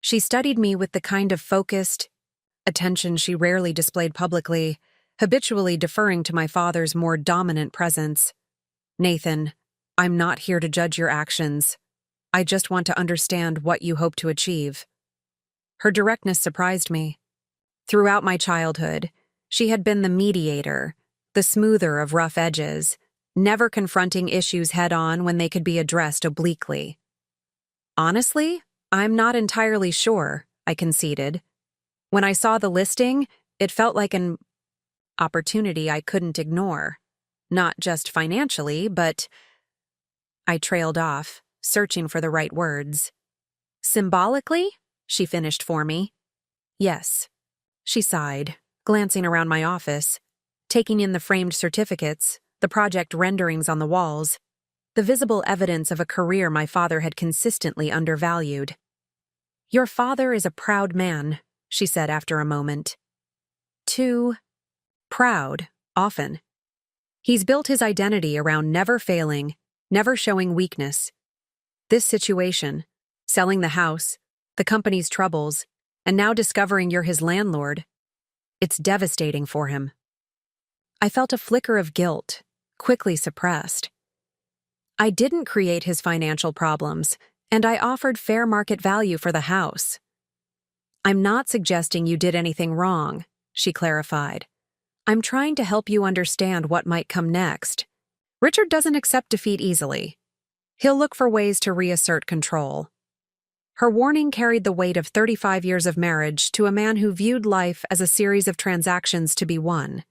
She studied me with the kind of focused attention she rarely displayed publicly, habitually deferring to my father's more dominant presence. "Nathan, I'm not here to judge your actions. I just want to understand what you hope to achieve." Her directness surprised me. Throughout my childhood, she had been the mediator, the smoother of rough edges, never confronting issues head-on when they could be addressed obliquely. "Honestly, I'm not entirely sure," I conceded. When I saw the listing, it felt like an opportunity I couldn't ignore. Not just financially, but I trailed off, searching for the right words. Symbolically? She finished for me. Yes. She sighed, glancing around my office, taking in the framed certificates, the project renderings on the walls, the visible evidence of a career my father had consistently undervalued. Your father is a proud man, she said after a moment. Too proud, often. He's built his identity around never failing, never showing weakness. This situation, selling the house, the company's troubles, and now discovering you're his landlord, it's devastating for him. I felt a flicker of guilt, quickly suppressed. I didn't create his financial problems, and I offered fair market value for the house. I'm not suggesting you did anything wrong, she clarified. I'm trying to help you understand what might come next. Richard doesn't accept defeat easily. He'll look for ways to reassert control. Her warning carried the weight of 35 years of marriage to a man who viewed life as a series of transactions to be won.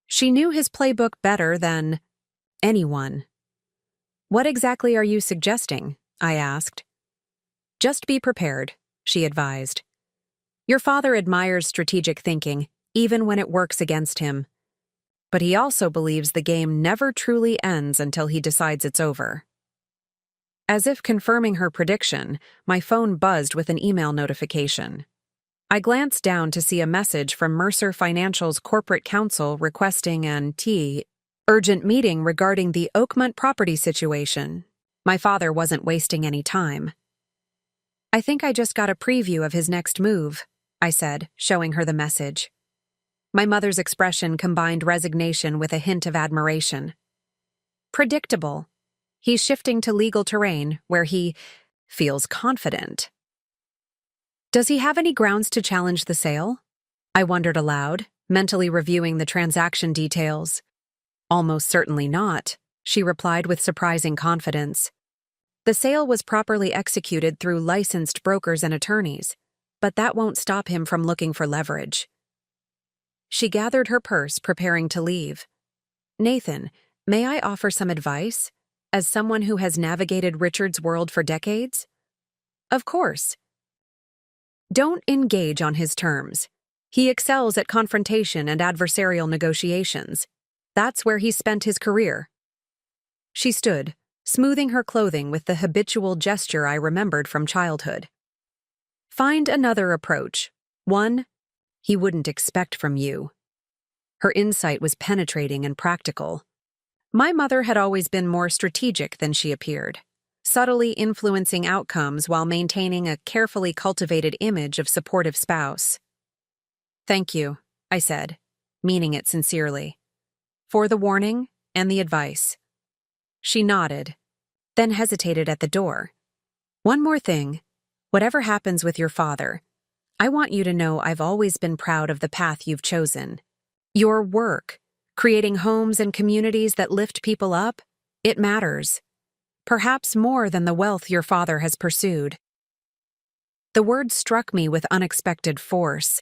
She knew his playbook better than anyone. What exactly are you suggesting? I asked. Just be prepared, she advised. Your father admires strategic thinking, even when it works against him. But he also believes the game never truly ends until he decides it's over. As if confirming her prediction, my phone buzzed with an email notification. I glanced down to see a message from Mercer Financial's corporate counsel requesting an urgent meeting regarding the Oakmont property situation. My father wasn't wasting any time. I think I just got a preview of his next move, I said, showing her the message. My mother's expression combined resignation with a hint of admiration. Predictable. He's shifting to legal terrain where he feels confident. Does he have any grounds to challenge the sale? I wondered aloud, mentally reviewing the transaction details. Almost certainly not, she replied with surprising confidence. The sale was properly executed through licensed brokers and attorneys, but that won't stop him from looking for leverage. She gathered her purse, preparing to leave. Nathan, may I offer some advice? As someone who has navigated Richard's world for decades? Of course. Don't engage on his terms. He excels at confrontation and adversarial negotiations. That's where he spent his career. She stood, smoothing her clothing with the habitual gesture I remembered from childhood. Find another approach, one he wouldn't expect from you. Her insight was penetrating and practical. My mother had always been more strategic than she appeared, subtly influencing outcomes while maintaining a carefully cultivated image of supportive spouse. Thank you, I said, meaning it sincerely, for the warning and the advice. She nodded, then hesitated at the door. One more thing, whatever happens with your father, I want you to know I've always been proud of the path you've chosen. Your work, creating homes and communities that lift people up, it matters. Perhaps more than the wealth your father has pursued. The words struck me with unexpected force.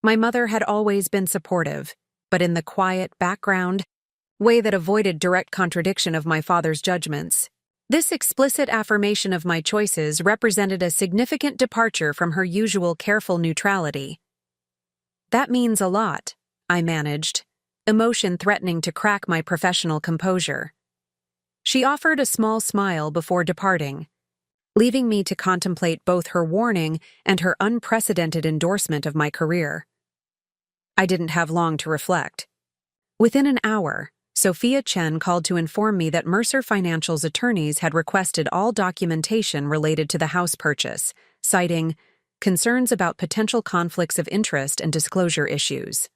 My mother had always been supportive, but in the quiet background, way that avoided direct contradiction of my father's judgments. This explicit affirmation of my choices represented a significant departure from her usual careful neutrality. That means a lot, I managed, emotion threatening to crack my professional composure. She offered a small smile before departing, leaving me to contemplate both her warning and her unprecedented endorsement of my career. I didn't have long to reflect. Within an hour, Sophia Chen called to inform me that Mercer Financial's attorneys had requested all documentation related to the house purchase, citing concerns about potential conflicts of interest and disclosure issues.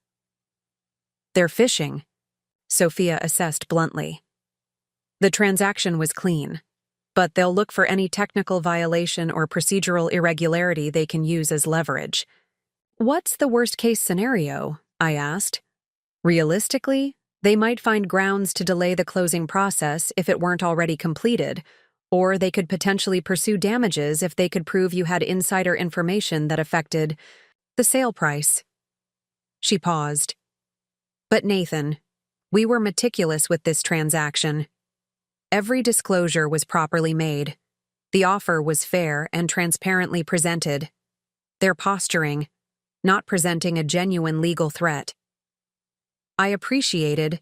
They're fishing, Sophia assessed bluntly. The transaction was clean, but they'll look for any technical violation or procedural irregularity they can use as leverage. What's the worst-case scenario? I asked. Realistically, they might find grounds to delay the closing process if it weren't already completed, or they could potentially pursue damages if they could prove you had insider information that affected The sale price. She paused. But Nathan, we were meticulous with this transaction. Every disclosure was properly made. The offer was fair and transparently presented. They're posturing, not presenting a genuine legal threat. I appreciated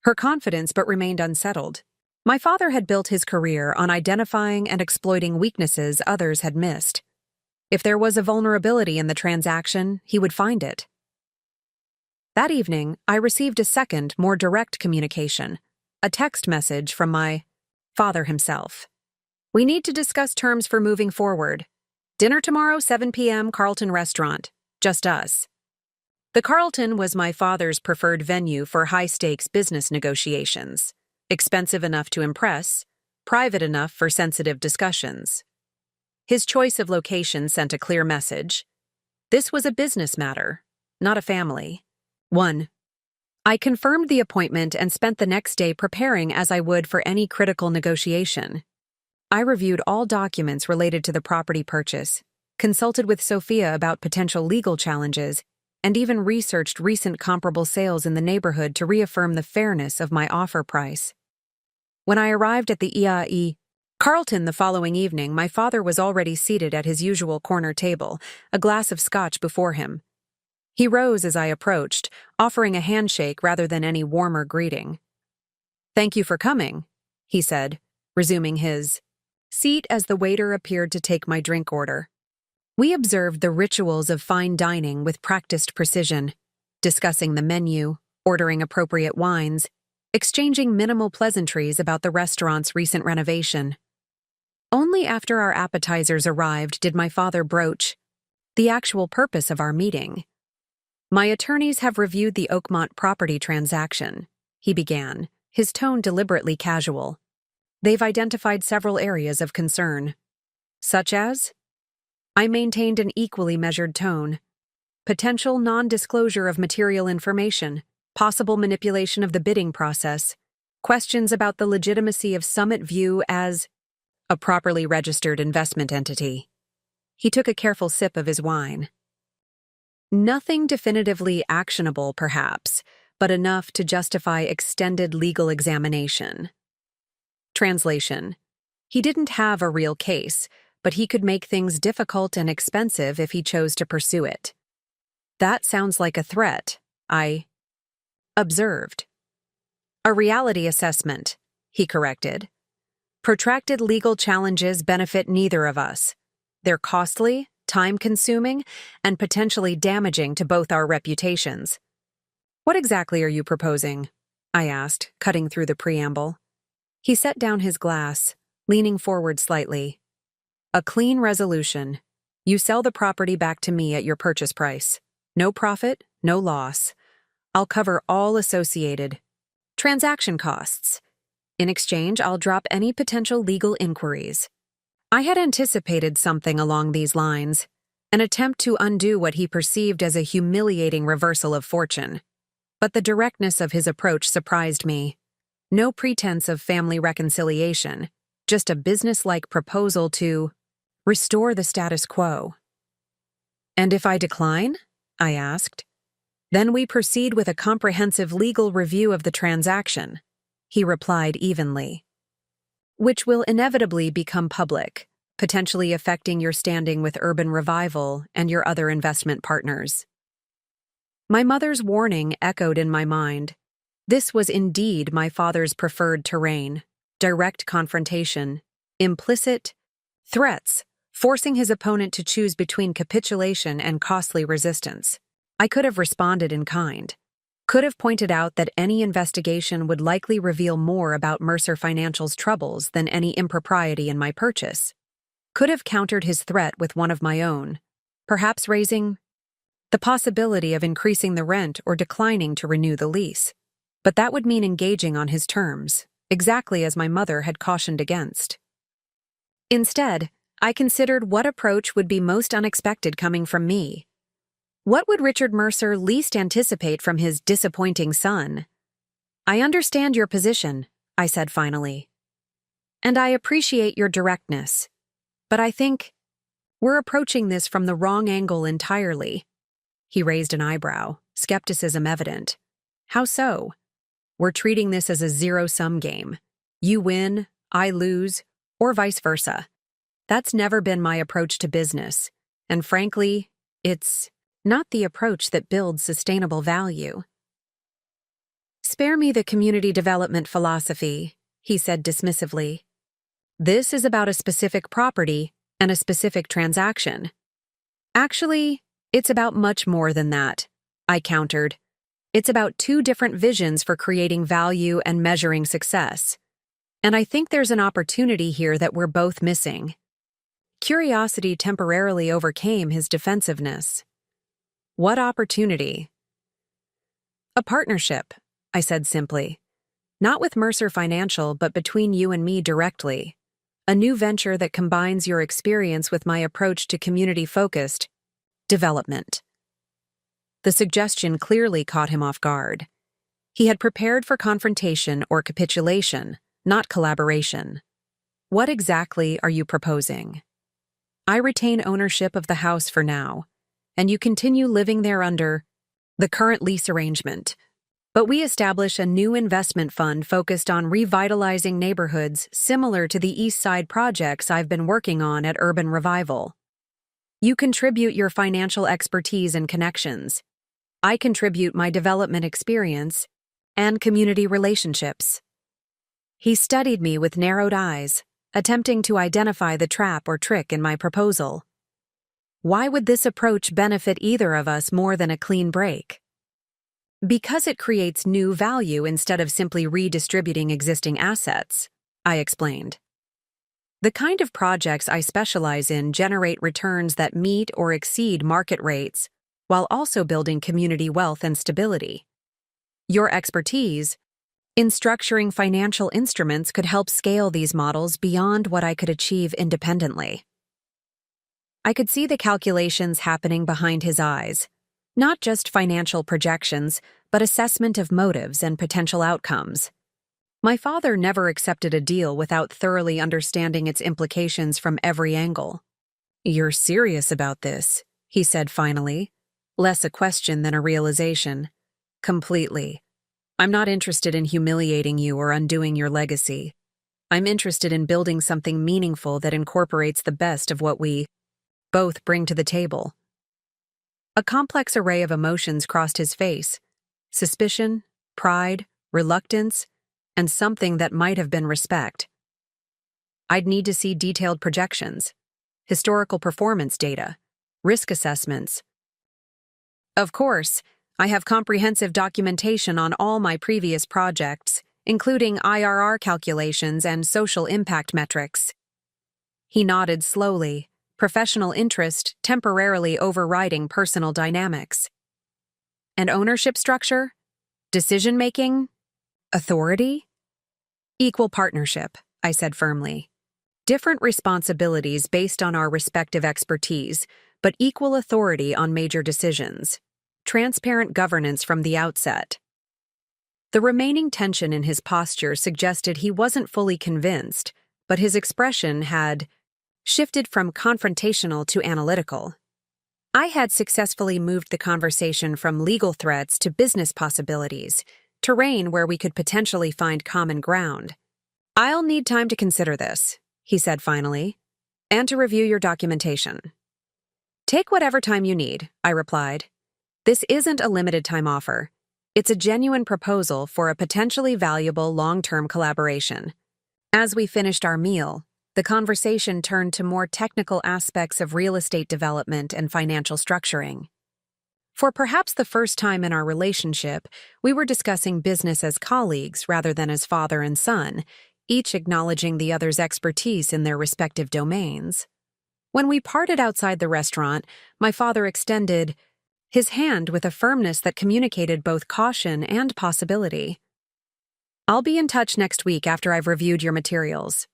her confidence but remained unsettled. My father had built his career on identifying and exploiting weaknesses others had missed. If there was a vulnerability in the transaction, he would find it. That evening, I received a second, more direct communication, a text message from my father himself. We need to discuss terms for moving forward. Dinner tomorrow, 7 p.m., Carlton Restaurant. Just us. The Carlton was my father's preferred venue for high-stakes business negotiations. Expensive enough to impress, private enough for sensitive discussions. His choice of location sent a clear message. This was a business matter, not a family. 1. I confirmed the appointment and spent the next day preparing as I would for any critical negotiation. I reviewed all documents related to the property purchase, consulted with Sophia about potential legal challenges, and even researched recent comparable sales in the neighborhood to reaffirm the fairness of my offer price. When I arrived at the IAE Carlton the following evening, my father was already seated at his usual corner table, a glass of scotch before him. He rose as I approached, offering a handshake rather than any warmer greeting. "Thank you for coming," he said, resuming his seat as the waiter appeared to take my drink order. We observed the rituals of fine dining with practiced precision, discussing the menu, ordering appropriate wines, exchanging minimal pleasantries about the restaurant's recent renovation. Only after our appetizers arrived did my father broach the actual purpose of our meeting. "My attorneys have reviewed the Oakmont property transaction," he began, his tone deliberately casual. "They've identified several areas of concern. Such as?" I maintained an equally measured tone. "Potential non-disclosure of material information, possible manipulation of the bidding process, questions about the legitimacy of Summit View as a properly registered investment entity." He took a careful sip of his wine. "Nothing definitively actionable, perhaps, but enough to justify extended legal examination." Translation: he didn't have a real case, but he could make things difficult and expensive if he chose to pursue it. "That sounds like a threat," I observed. "A reality assessment," he corrected. "Protracted legal challenges benefit neither of us. They're costly, time-consuming, and potentially damaging to both our reputations." "What exactly are you proposing?" I asked, cutting through the preamble. He set down his glass, leaning forward slightly. "A clean resolution. You sell the property back to me at your purchase price. No profit, no loss. I'll cover all associated transaction costs. In exchange, I'll drop any potential legal inquiries." I had anticipated something along these lines, an attempt to undo what he perceived as a humiliating reversal of fortune. But the directness of his approach surprised me. No pretense of family reconciliation, just a business-like proposal to restore the status quo. "And if I decline?" I asked. "Then we proceed with a comprehensive legal review of the transaction," he replied evenly. "Which will inevitably become public, potentially affecting your standing with Urban Revival and your other investment partners." My mother's warning echoed in my mind. This was indeed my father's preferred terrain: direct confrontation, implicit threats, forcing his opponent to choose between capitulation and costly resistance. I could have responded in kind. Could have pointed out that any investigation would likely reveal more about Mercer Financial's troubles than any impropriety in my purchase. Could have countered his threat with one of my own, perhaps raising the possibility of increasing the rent or declining to renew the lease. But that would mean engaging on his terms, exactly as my mother had cautioned against. Instead, I considered what approach would be most unexpected coming from me. What would Richard Mercer least anticipate from his disappointing son? "I understand your position," I said finally. "And I appreciate your directness. But I think we're approaching this from the wrong angle entirely." He raised an eyebrow, skepticism evident. How so? We're treating this as a zero-sum game. You win, I lose, or vice versa. That's never been my approach to business, and frankly, it's not the approach that builds sustainable value. Spare me the community development philosophy, he said dismissively. This is about a specific property and a specific transaction. Actually, it's about much more than that, I countered. It's about two different visions for creating value and measuring success. And I think there's an opportunity here that we're both missing. Curiosity temporarily overcame his defensiveness. What opportunity? A partnership, I said simply. Not with Mercer Financial, but between you and me directly. A new venture that combines your experience with my approach to community-focused development. The suggestion clearly caught him off guard. He had prepared for confrontation or capitulation, not collaboration. What exactly are you proposing? I retain ownership of the house for now, and you continue living there under the current lease arrangement. But we establish a new investment fund focused on revitalizing neighborhoods similar to the East Side projects I've been working on at Urban Revival. You contribute your financial expertise and connections. I contribute my development experience and community relationships. He studied me with narrowed eyes, attempting to identify the trap or trick in my proposal. Why would this approach benefit either of us more than a clean break? Because it creates new value instead of simply redistributing existing assets, I explained. The kind of projects I specialize in generate returns that meet or exceed market rates while also building community wealth and stability. Your expertise in structuring financial instruments could help scale these models beyond what I could achieve independently. I could see the calculations happening behind his eyes, not just financial projections, but assessment of motives and potential outcomes. My father never accepted a deal without thoroughly understanding its implications from every angle. You're serious about this, he said finally, less a question than a realization. Completely. I'm not interested in humiliating you or undoing your legacy. I'm interested in building something meaningful that incorporates the best of what we both bring to the table. A complex array of emotions crossed his face: suspicion, pride, reluctance, and something that might have been respect. I'd need to see detailed projections, historical performance data, risk assessments. Of course, I have comprehensive documentation on all my previous projects, including IRR calculations and social impact metrics. He nodded slowly, professional interest temporarily overriding personal dynamics. And ownership structure? Decision-making? Authority? Equal partnership, I said firmly. Different responsibilities based on our respective expertise, but equal authority on major decisions. Transparent governance from the outset. The remaining tension in his posture suggested he wasn't fully convinced, but his expression had shifted from confrontational to analytical. I had successfully moved the conversation from legal threats to business possibilities, terrain where we could potentially find common ground. I'll need time to consider this, he said finally, and to review your documentation. Take whatever time you need, I replied. This isn't a limited-time offer. It's a genuine proposal for a potentially valuable long-term collaboration. As we finished our meal, the conversation turned to more technical aspects of real estate development and financial structuring. For perhaps the first time in our relationship, we were discussing business as colleagues rather than as father and son, each acknowledging the other's expertise in their respective domains. When we parted outside the restaurant, my father extended his hand with a firmness that communicated both caution and possibility. I'll be in touch next week after I've reviewed your materials.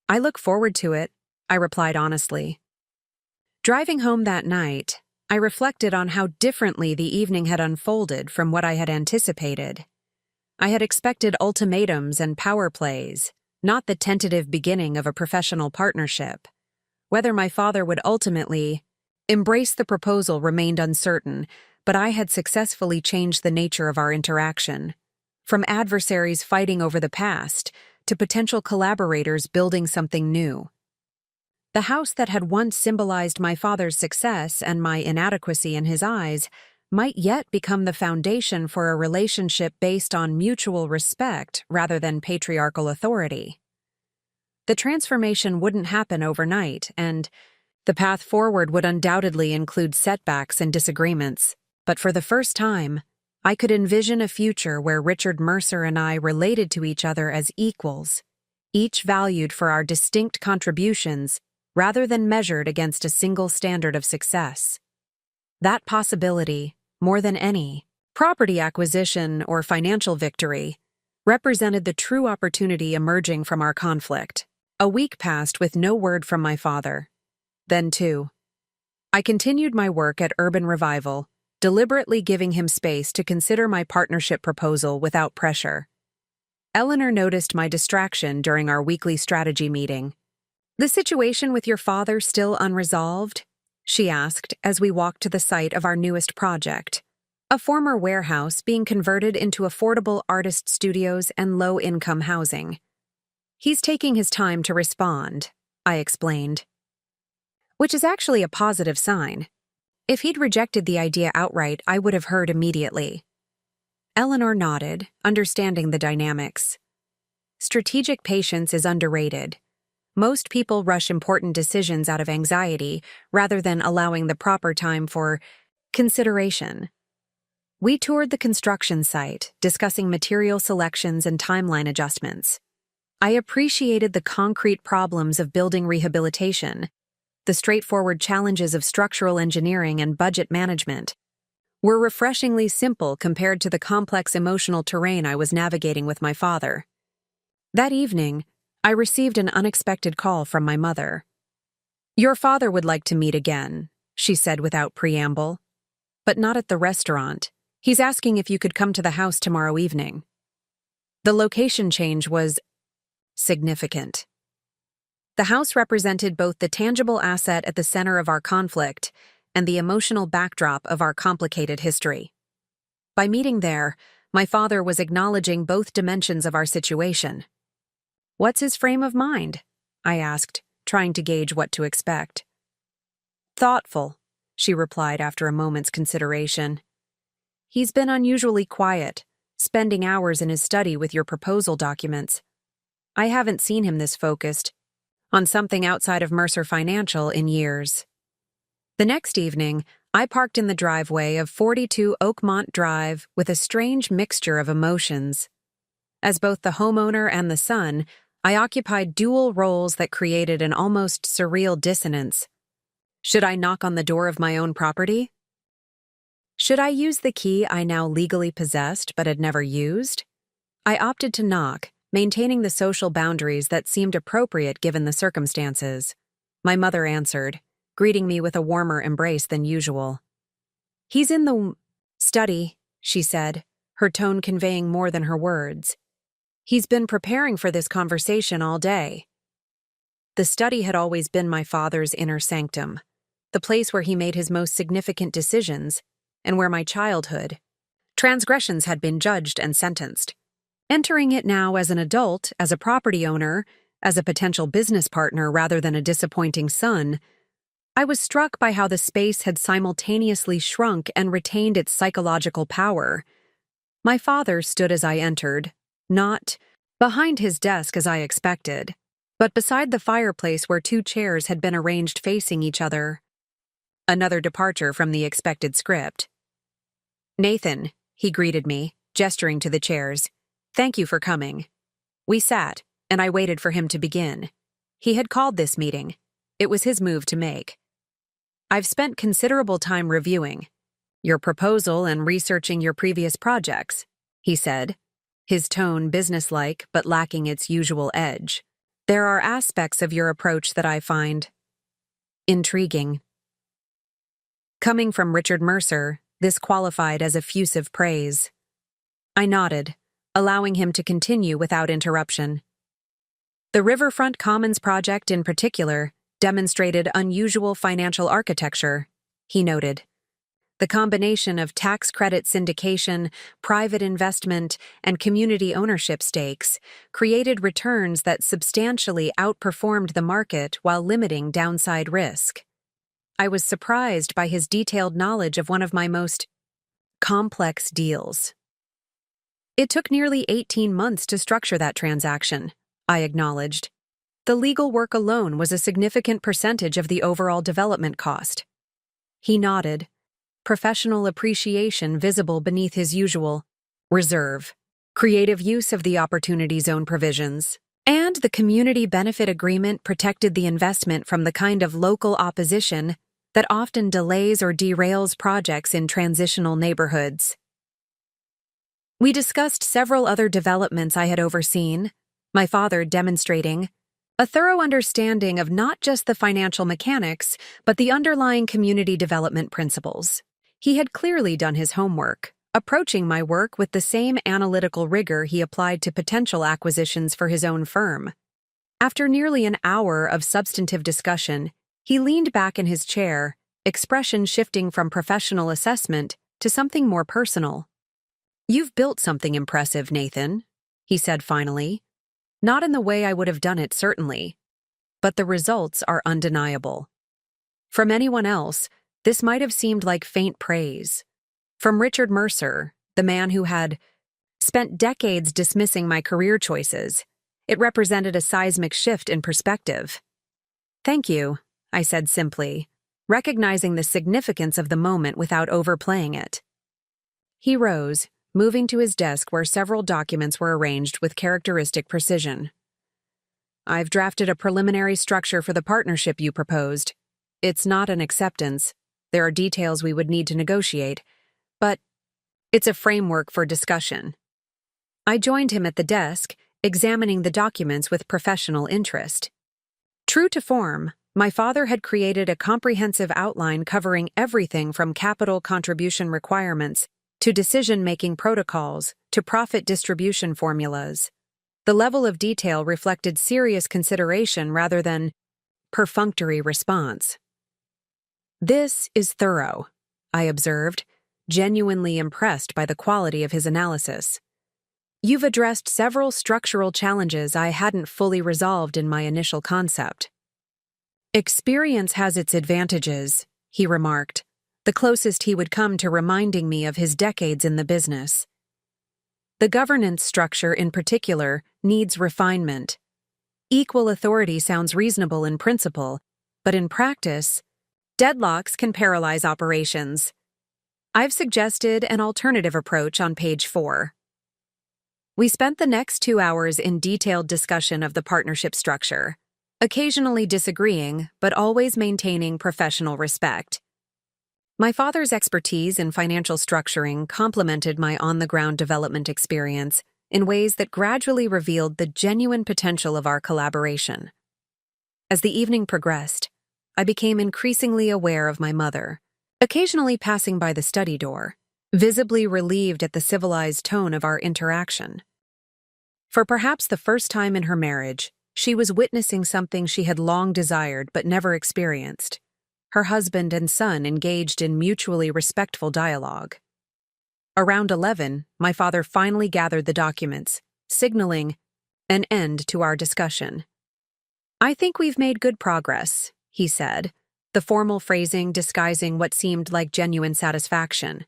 I look forward to it, I replied honestly. Driving home that night, I reflected on how differently the evening had unfolded from what I had anticipated. I had expected ultimatums and power plays, not the tentative beginning of a professional partnership. Whether my father would ultimately Embrace the proposal remained uncertain, but I had successfully changed the nature of our interaction. From adversaries fighting over the past to potential collaborators building something new. The house that had once symbolized my father's success and my inadequacy in his eyes might yet become the foundation for a relationship based on mutual respect rather than patriarchal authority. The transformation wouldn't happen overnight, and the path forward would undoubtedly include setbacks and disagreements, but for the first time, I could envision a future where Richard Mercer and I related to each other as equals, each valued for our distinct contributions rather than measured against a single standard of success. That possibility, more than any property acquisition or financial victory, represented the true opportunity emerging from our conflict. A week passed with no word from my father. Then, too, I continued my work at Urban Revival, deliberately giving him space to consider my partnership proposal without pressure. Eleanor noticed my distraction during our weekly strategy meeting. "The situation with your father still unresolved?" she asked as we walked to the site of our newest project, a former warehouse being converted into affordable artist studios and low-income housing. "He's taking his time to respond," I explained. Which is actually a positive sign. If he'd rejected the idea outright, I would have heard immediately. Eleanor nodded, understanding the dynamics. Strategic patience is underrated. Most people rush important decisions out of anxiety rather than allowing the proper time for consideration. We toured the construction site, discussing material selections and timeline adjustments. I appreciated the concrete problems of building rehabilitation. The straightforward challenges of structural engineering and budget management were refreshingly simple compared to the complex emotional terrain I was navigating with my father. That evening, I received an unexpected call from my mother. "Your father would like to meet again," she said without preamble. "But not at the restaurant. He's asking if you could come to the house tomorrow evening." The location change was significant. The house represented both the tangible asset at the center of our conflict and the emotional backdrop of our complicated history. By meeting there, my father was acknowledging both dimensions of our situation. "What's his frame of mind?" I asked, trying to gauge what to expect. "Thoughtful," she replied after a moment's consideration. "He's been unusually quiet, spending hours in his study with your proposal documents. I haven't seen him this focused on something outside of Mercer Financial in years." The next evening, I parked in the driveway of 42 Oakmont Drive with a strange mixture of emotions. As both the homeowner and the son, I occupied dual roles that created an almost surreal dissonance. Should I knock on the door of my own property? Should I use the key I now legally possessed but had never used? I opted to knock, maintaining the social boundaries that seemed appropriate given the circumstances. My mother answered, greeting me with a warmer embrace than usual. "He's in the study," she said, her tone conveying more than her words. "He's been preparing for this conversation all day." The study had always been my father's inner sanctum, the place where he made his most significant decisions, and where my childhood transgressions had been judged and sentenced. Entering it now as an adult, as a property owner, as a potential business partner rather than a disappointing son, I was struck by how the space had simultaneously shrunk and retained its psychological power. My father stood as I entered, not behind his desk as I expected, but beside the fireplace where two chairs had been arranged facing each other. Another departure from the expected script. "Nathan," he greeted me, gesturing to the chairs. "Thank you for coming." We sat, and I waited for him to begin. He had called this meeting. It was his move to make. "I've spent considerable time reviewing your proposal and researching your previous projects," he said, his tone businesslike but lacking its usual edge. "There are aspects of your approach that I find intriguing." Coming from Richard Mercer, this qualified as effusive praise. I nodded, allowing him to continue without interruption. The Riverfront Commons project in particular demonstrated unusual financial architecture, he noted. The combination of tax credit syndication, private investment, and community ownership stakes created returns that substantially outperformed the market while limiting downside risk. I was surprised by his detailed knowledge of one of my most complex deals. It took nearly 18 months to structure that transaction, I acknowledged. The legal work alone was a significant percentage of the overall development cost. He nodded, professional appreciation visible beneath his usual reserve, creative use of the Opportunity Zone provisions, and the community benefit agreement protected the investment from the kind of local opposition that often delays or derails projects in transitional neighborhoods. We discussed several other developments I had overseen, my father demonstrating a thorough understanding of not just the financial mechanics, but the underlying community development principles. He had clearly done his homework, approaching my work with the same analytical rigor he applied to potential acquisitions for his own firm. After nearly an hour of substantive discussion, he leaned back in his chair, expression shifting from professional assessment to something more personal. "You've built something impressive, Nathan," he said finally. "Not in the way I would have done it, certainly, but the results are undeniable. From anyone else, this might have seemed like faint praise. From Richard Mercer, the man who had spent decades dismissing my career choices, it represented a seismic shift in perspective." "Thank you," I said simply, recognizing the significance of the moment without overplaying it. He rose, moving to his desk where several documents were arranged with characteristic precision. "I've drafted a preliminary structure for the partnership you proposed. It's not an acceptance. There are details we would need to negotiate, but it's a framework for discussion." I joined him at the desk, examining the documents with professional interest. True to form, my father had created a comprehensive outline covering everything from capital contribution requirements to decision-making protocols to profit distribution formulas. The level of detail reflected serious consideration rather than perfunctory response. "This is thorough," I observed, genuinely impressed by the quality of his analysis. "You've addressed several structural challenges I hadn't fully resolved in my initial concept." "Experience has its advantages," he remarked, the closest he would come to reminding me of his decades in the business. "The governance structure in particular needs refinement. Equal authority sounds reasonable in principle, but in practice, deadlocks can paralyze operations. I've suggested an alternative approach on page 4. We spent the next 2 hours in detailed discussion of the partnership structure, occasionally disagreeing, but always maintaining professional respect. My father's expertise in financial structuring complemented my on-the-ground development experience in ways that gradually revealed the genuine potential of our collaboration. As the evening progressed, I became increasingly aware of my mother, occasionally passing by the study door, visibly relieved at the civilized tone of our interaction. For perhaps the first time in her marriage, she was witnessing something she had long desired but never experienced: her husband and son engaged in mutually respectful dialogue. Around 11, my father finally gathered the documents, signaling an end to our discussion. "I think we've made good progress," he said, the formal phrasing disguising what seemed like genuine satisfaction.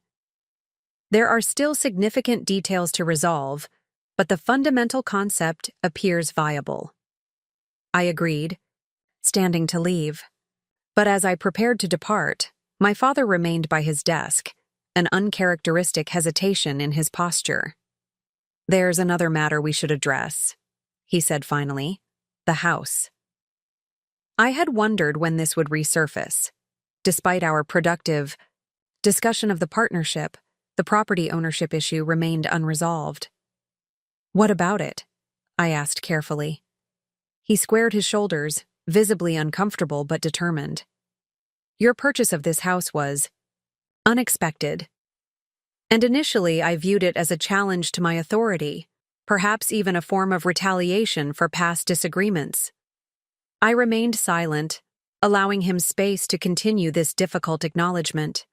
"There are still significant details to resolve, but the fundamental concept appears viable." I agreed, standing to leave. But as I prepared to depart, my father remained by his desk, an uncharacteristic hesitation in his posture. "There's another matter we should address," he said finally: "the house." I had wondered when this would resurface. Despite our productive discussion of the partnership, the property ownership issue remained unresolved. "What about it?" I asked carefully. He squared his shoulders, visibly uncomfortable but determined. "Your purchase of this house was unexpected. And initially I viewed it as a challenge to my authority, perhaps even a form of retaliation for past disagreements." I remained silent, allowing him space to continue this difficult acknowledgement.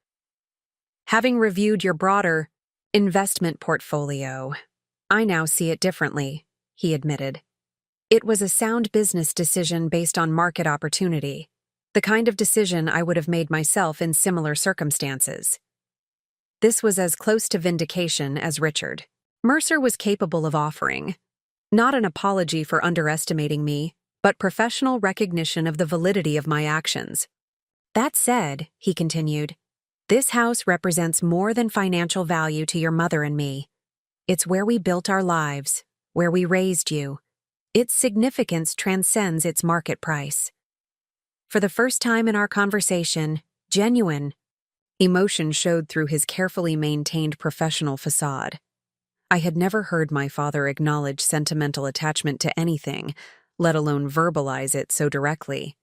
Having reviewed your broader investment portfolio, I now see it differently, he admitted. It was a sound business decision based on market opportunity, the kind of decision I would have made myself in similar circumstances. This was as close to vindication as Richard Mercer was capable of offering. Not an apology for underestimating me, but professional recognition of the validity of my actions. That said, he continued, this house represents more than financial value to your mother and me. It's where we built our lives, where we raised you. Its significance transcends its market price. For the first time in our conversation, genuine emotion showed through his carefully maintained professional facade. I had never heard my father acknowledge sentimental attachment to anything, let alone verbalize it so directly.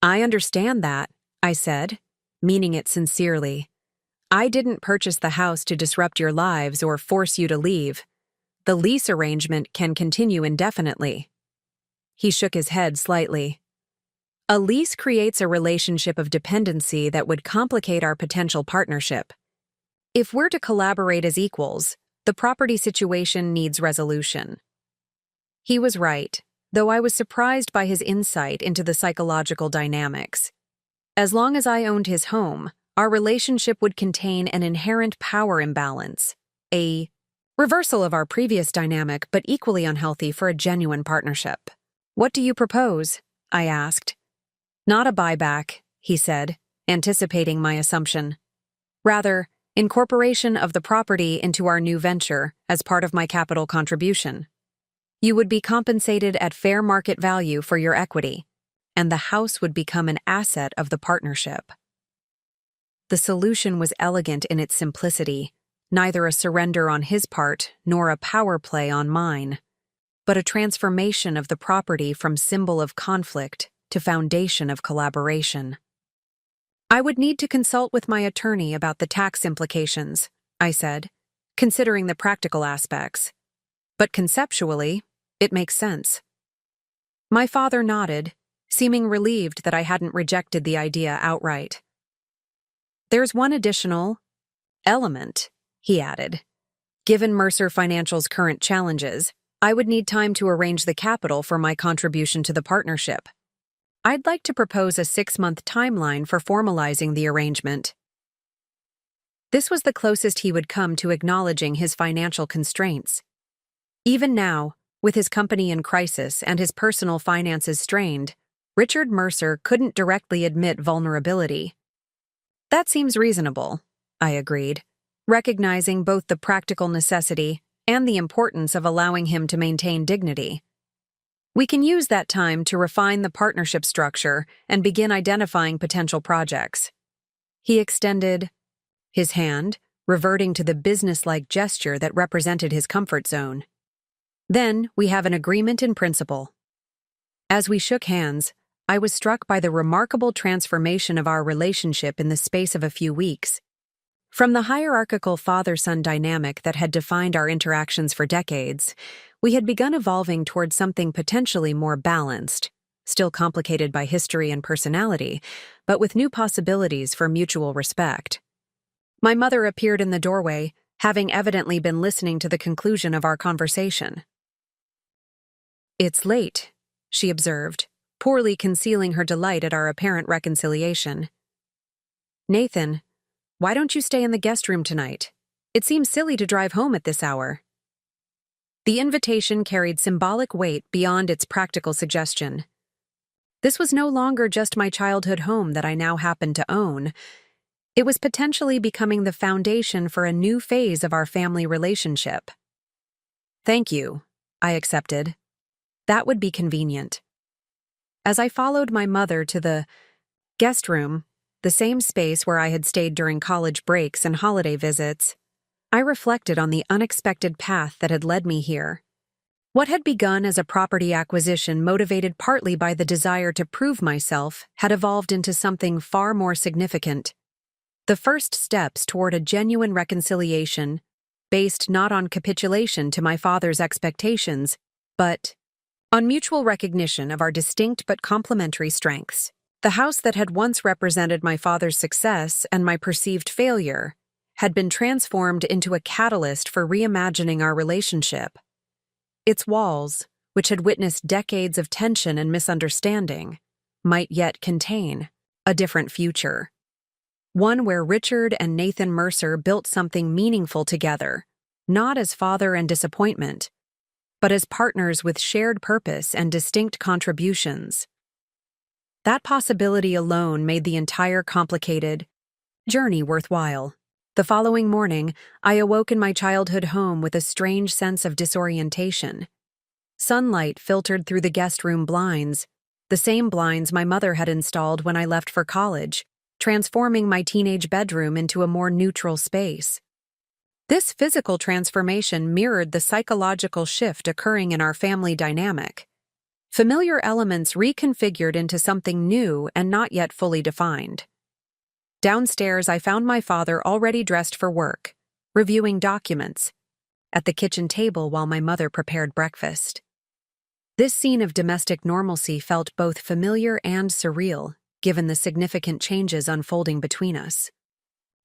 I understand that, I said, meaning it sincerely. I didn't purchase the house to disrupt your lives or force you to leave. The lease arrangement can continue indefinitely. He shook his head slightly. A lease creates a relationship of dependency that would complicate our potential partnership. If we're to collaborate as equals, the property situation needs resolution. He was right, though I was surprised by his insight into the psychological dynamics. As long as I owned his home, our relationship would contain an inherent power imbalance, a reversal of our previous dynamic but equally unhealthy for a genuine partnership. What do you propose? I asked. Not a buyback, he said, anticipating my assumption. Rather, incorporation of the property into our new venture as part of my capital contribution. You would be compensated at fair market value for your equity, and the house would become an asset of the partnership. The solution was elegant in its simplicity, neither a surrender on his part nor a power play on mine, but a transformation of the property from symbol of conflict to foundation of collaboration. I would need to consult with my attorney about the tax implications, I said, considering the practical aspects. But conceptually, it makes sense. My father nodded, seeming relieved that I hadn't rejected the idea outright. There's one additional element, he added. Given Mercer Financial's current challenges, I would need time to arrange the capital for my contribution to the partnership. I'd like to propose a 6-month timeline for formalizing the arrangement. This was the closest he would come to acknowledging his financial constraints. Even now, with his company in crisis and his personal finances strained, Richard Mercer couldn't directly admit vulnerability. That seems reasonable, I agreed, recognizing both the practical necessity and the importance of allowing him to maintain dignity. We can use that time to refine the partnership structure and begin identifying potential projects. He extended his hand, reverting to the business-like gesture that represented his comfort zone. Then we have an agreement in principle. As we shook hands, I was struck by the remarkable transformation of our relationship in the space of a few weeks. From the hierarchical father-son dynamic that had defined our interactions for decades, we had begun evolving toward something potentially more balanced, still complicated by history and personality, but with new possibilities for mutual respect. My mother appeared in the doorway, having evidently been listening to the conclusion of our conversation. It's late, she observed, poorly concealing her delight at our apparent reconciliation. Nathan, why don't you stay in the guest room tonight? It seems silly to drive home at this hour. The invitation carried symbolic weight beyond its practical suggestion. This was no longer just my childhood home that I now happened to own. It was potentially becoming the foundation for a new phase of our family relationship. Thank you, I accepted. That would be convenient. As I followed my mother to the guest room, the same space where I had stayed during college breaks and holiday visits, I reflected on the unexpected path that had led me here. What had begun as a property acquisition motivated partly by the desire to prove myself had evolved into something far more significant. The first steps toward a genuine reconciliation, based not on capitulation to my father's expectations, but on mutual recognition of our distinct but complementary strengths. The house that had once represented my father's success and my perceived failure had been transformed into a catalyst for reimagining our relationship. Its walls, which had witnessed decades of tension and misunderstanding, might yet contain a different future. One where Richard and Nathan Mercer built something meaningful together, not as father and disappointment, but as partners with shared purpose and distinct contributions. That possibility alone made the entire complicated journey worthwhile. The following morning, I awoke in my childhood home with a strange sense of disorientation. Sunlight filtered through the guest room blinds, the same blinds my mother had installed when I left for college, transforming my teenage bedroom into a more neutral space. This physical transformation mirrored the psychological shift occurring in our family dynamic. Familiar elements reconfigured into something new and not yet fully defined. Downstairs, I found my father already dressed for work, reviewing documents, at the kitchen table while my mother prepared breakfast. This scene of domestic normalcy felt both familiar and surreal, given the significant changes unfolding between us.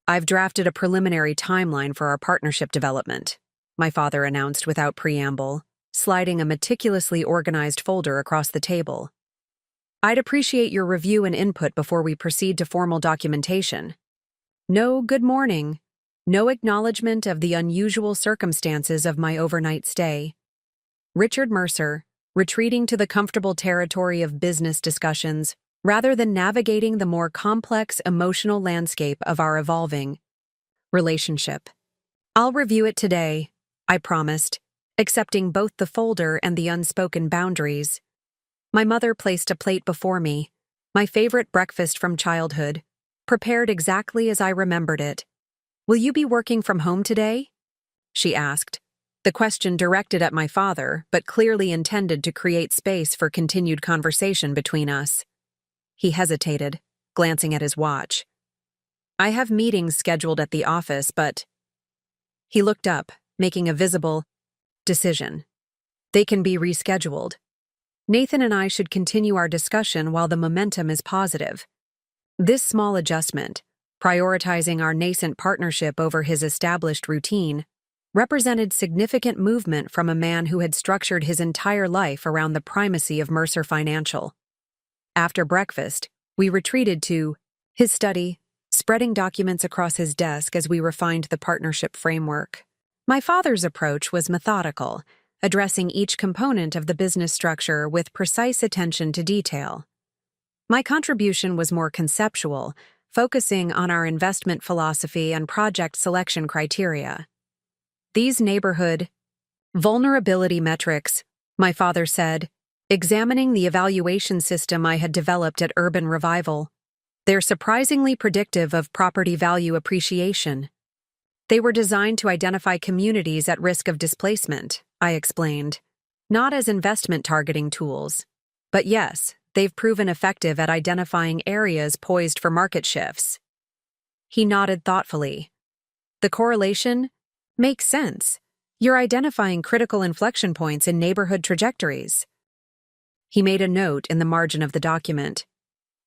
"I've drafted a preliminary timeline for our partnership development," my father announced without preamble, sliding a meticulously organized folder across the table. "I'd appreciate your review and input before we proceed to formal documentation." No good morning, no acknowledgement of the unusual circumstances of my overnight stay. Richard Mercer, retreating to the comfortable territory of business discussions, rather than navigating the more complex emotional landscape of our evolving relationship. "I'll review it today," I promised, accepting both the folder and the unspoken boundaries. My mother placed a plate before me, my favorite breakfast from childhood, prepared exactly as I remembered it. "Will you be working from home today?" she asked, the question directed at my father, but clearly intended to create space for continued conversation between us. He hesitated, glancing at his watch. "I have meetings scheduled at the office, but—" He looked up, making a visible decision. "They can be rescheduled. Nathan and I should continue our discussion while the momentum is positive." This small adjustment, prioritizing our nascent partnership over his established routine, represented significant movement from a man who had structured his entire life around the primacy of Mercer Financial. After breakfast, we retreated to his study, spreading documents across his desk as we refined the partnership framework. My father's approach was methodical, addressing each component of the business structure with precise attention to detail. My contribution was more conceptual, focusing on our investment philosophy and project selection criteria. "These neighborhood vulnerability metrics," my father said, examining the evaluation system I had developed at Urban Revival. "They're surprisingly predictive of property value appreciation." "They were designed to identify communities at risk of displacement," I explained, "not as investment targeting tools. But yes, they've proven effective at identifying areas poised for market shifts." He nodded thoughtfully. "The correlation makes sense. You're identifying critical inflection points in neighborhood trajectories." He made a note in the margin of the document.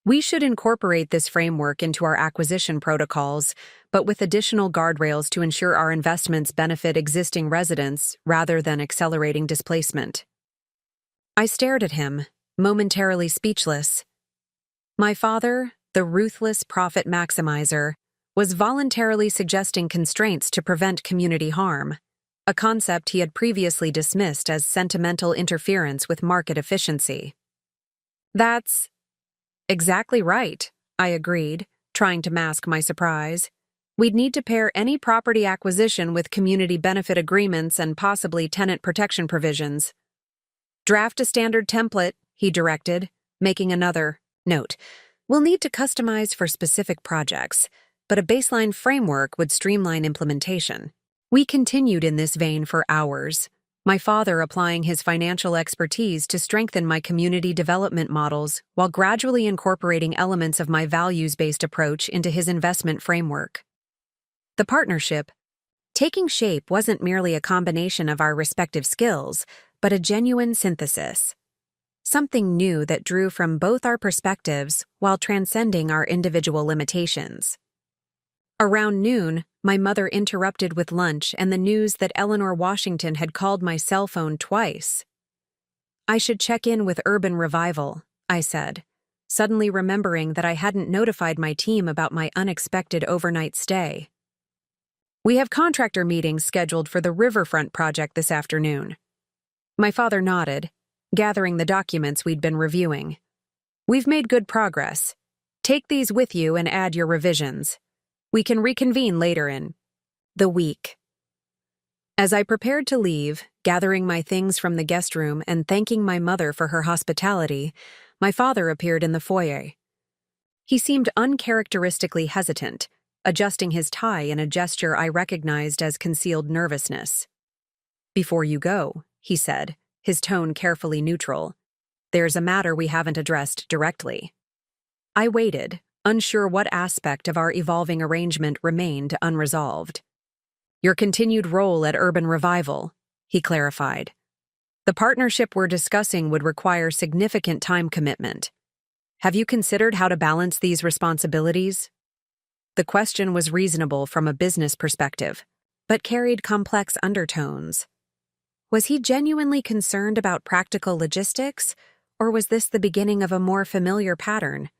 "We should incorporate this framework into our acquisition protocols, but with additional guardrails to ensure our investments benefit existing residents rather than accelerating displacement." I stared at him, momentarily speechless. My father, the ruthless profit maximizer, was voluntarily suggesting constraints to prevent community harm, a concept he had previously dismissed as sentimental interference with market efficiency. "That's exactly right," I agreed, trying to mask my surprise. "We'd need to pair any property acquisition with community benefit agreements and possibly tenant protection provisions." "Draft a standard template," he directed, making another note. "We'll need to customize for specific projects, but a baseline framework would streamline implementation." We continued in this vein for hours, my father applying his financial expertise to strengthen my community development models while gradually incorporating elements of my values-based approach into his investment framework. The partnership, taking shape, wasn't merely a combination of our respective skills, but a genuine synthesis. something new that drew from both our perspectives while transcending our individual limitations. Around noon, my mother interrupted with lunch and the news that Eleanor Washington had called my cell phone twice. "I should check in with Urban Revival," I said, suddenly remembering that I hadn't notified my team about my unexpected overnight stay. "We have contractor meetings scheduled for the riverfront project this afternoon." My father nodded, gathering the documents we'd been reviewing. "We've made good progress. Take these with you and add your revisions. We can reconvene later in the week." As I prepared to leave, gathering my things from the guest room and thanking my mother for her hospitality, my father appeared in the foyer. He seemed uncharacteristically hesitant, adjusting his tie in a gesture I recognized as concealed nervousness. "Before you go," he said, his tone carefully neutral, "there's a matter we haven't addressed directly." I waited, unsure what aspect of our evolving arrangement remained unresolved. "Your continued role at Urban Revival," he clarified. "The partnership we're discussing would require significant time commitment. Have you considered how to balance these responsibilities?" The question was reasonable from a business perspective, but carried complex undertones. Was he genuinely concerned about practical logistics, or was this the beginning of a more familiar pattern?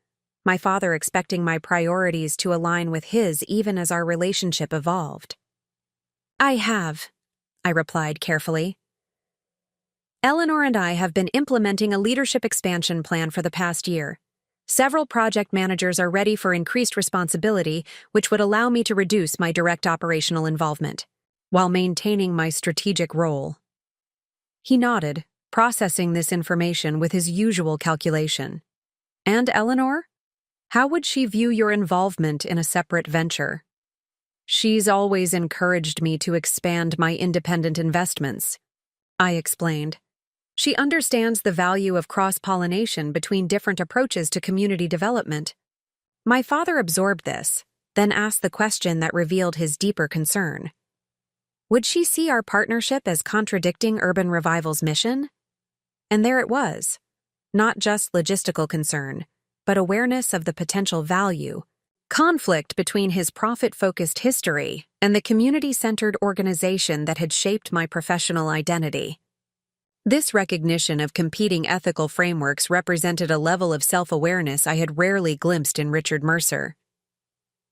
My father expecting my priorities to align with his even as our relationship evolved. "I have," I replied carefully. "Eleanor and I have been implementing a leadership expansion plan for the past year. Several project managers are ready for increased responsibility, which would allow me to reduce my direct operational involvement, while maintaining my strategic role." He nodded, processing this information with his usual calculation. "And Eleanor? How would she view your involvement in a separate venture?" "She's always encouraged me to expand my independent investments," I explained. "She understands the value of cross-pollination between different approaches to community development." My father absorbed this, then asked the question that revealed his deeper concern. Would she see our partnership as contradicting Urban Revival's mission? And there it was. Not just logistical concern, but awareness of the potential value, conflict between his profit-focused history and the community-centered organization that had shaped my professional identity. This recognition of competing ethical frameworks represented a level of self-awareness I had rarely glimpsed in Richard Mercer.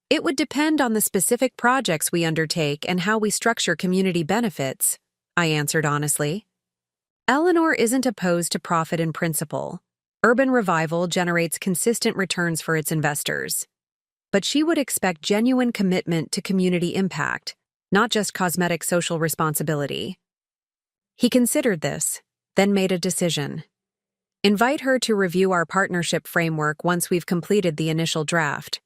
"It would depend on the specific projects we undertake and how we structure community benefits," I answered honestly. "Eleanor isn't opposed to profit in principle. Urban Revival generates consistent returns for its investors. But she would expect genuine commitment to community impact, not just cosmetic social responsibility." He considered this, then made a decision. "Invite her to review our partnership framework once we've completed the initial draft.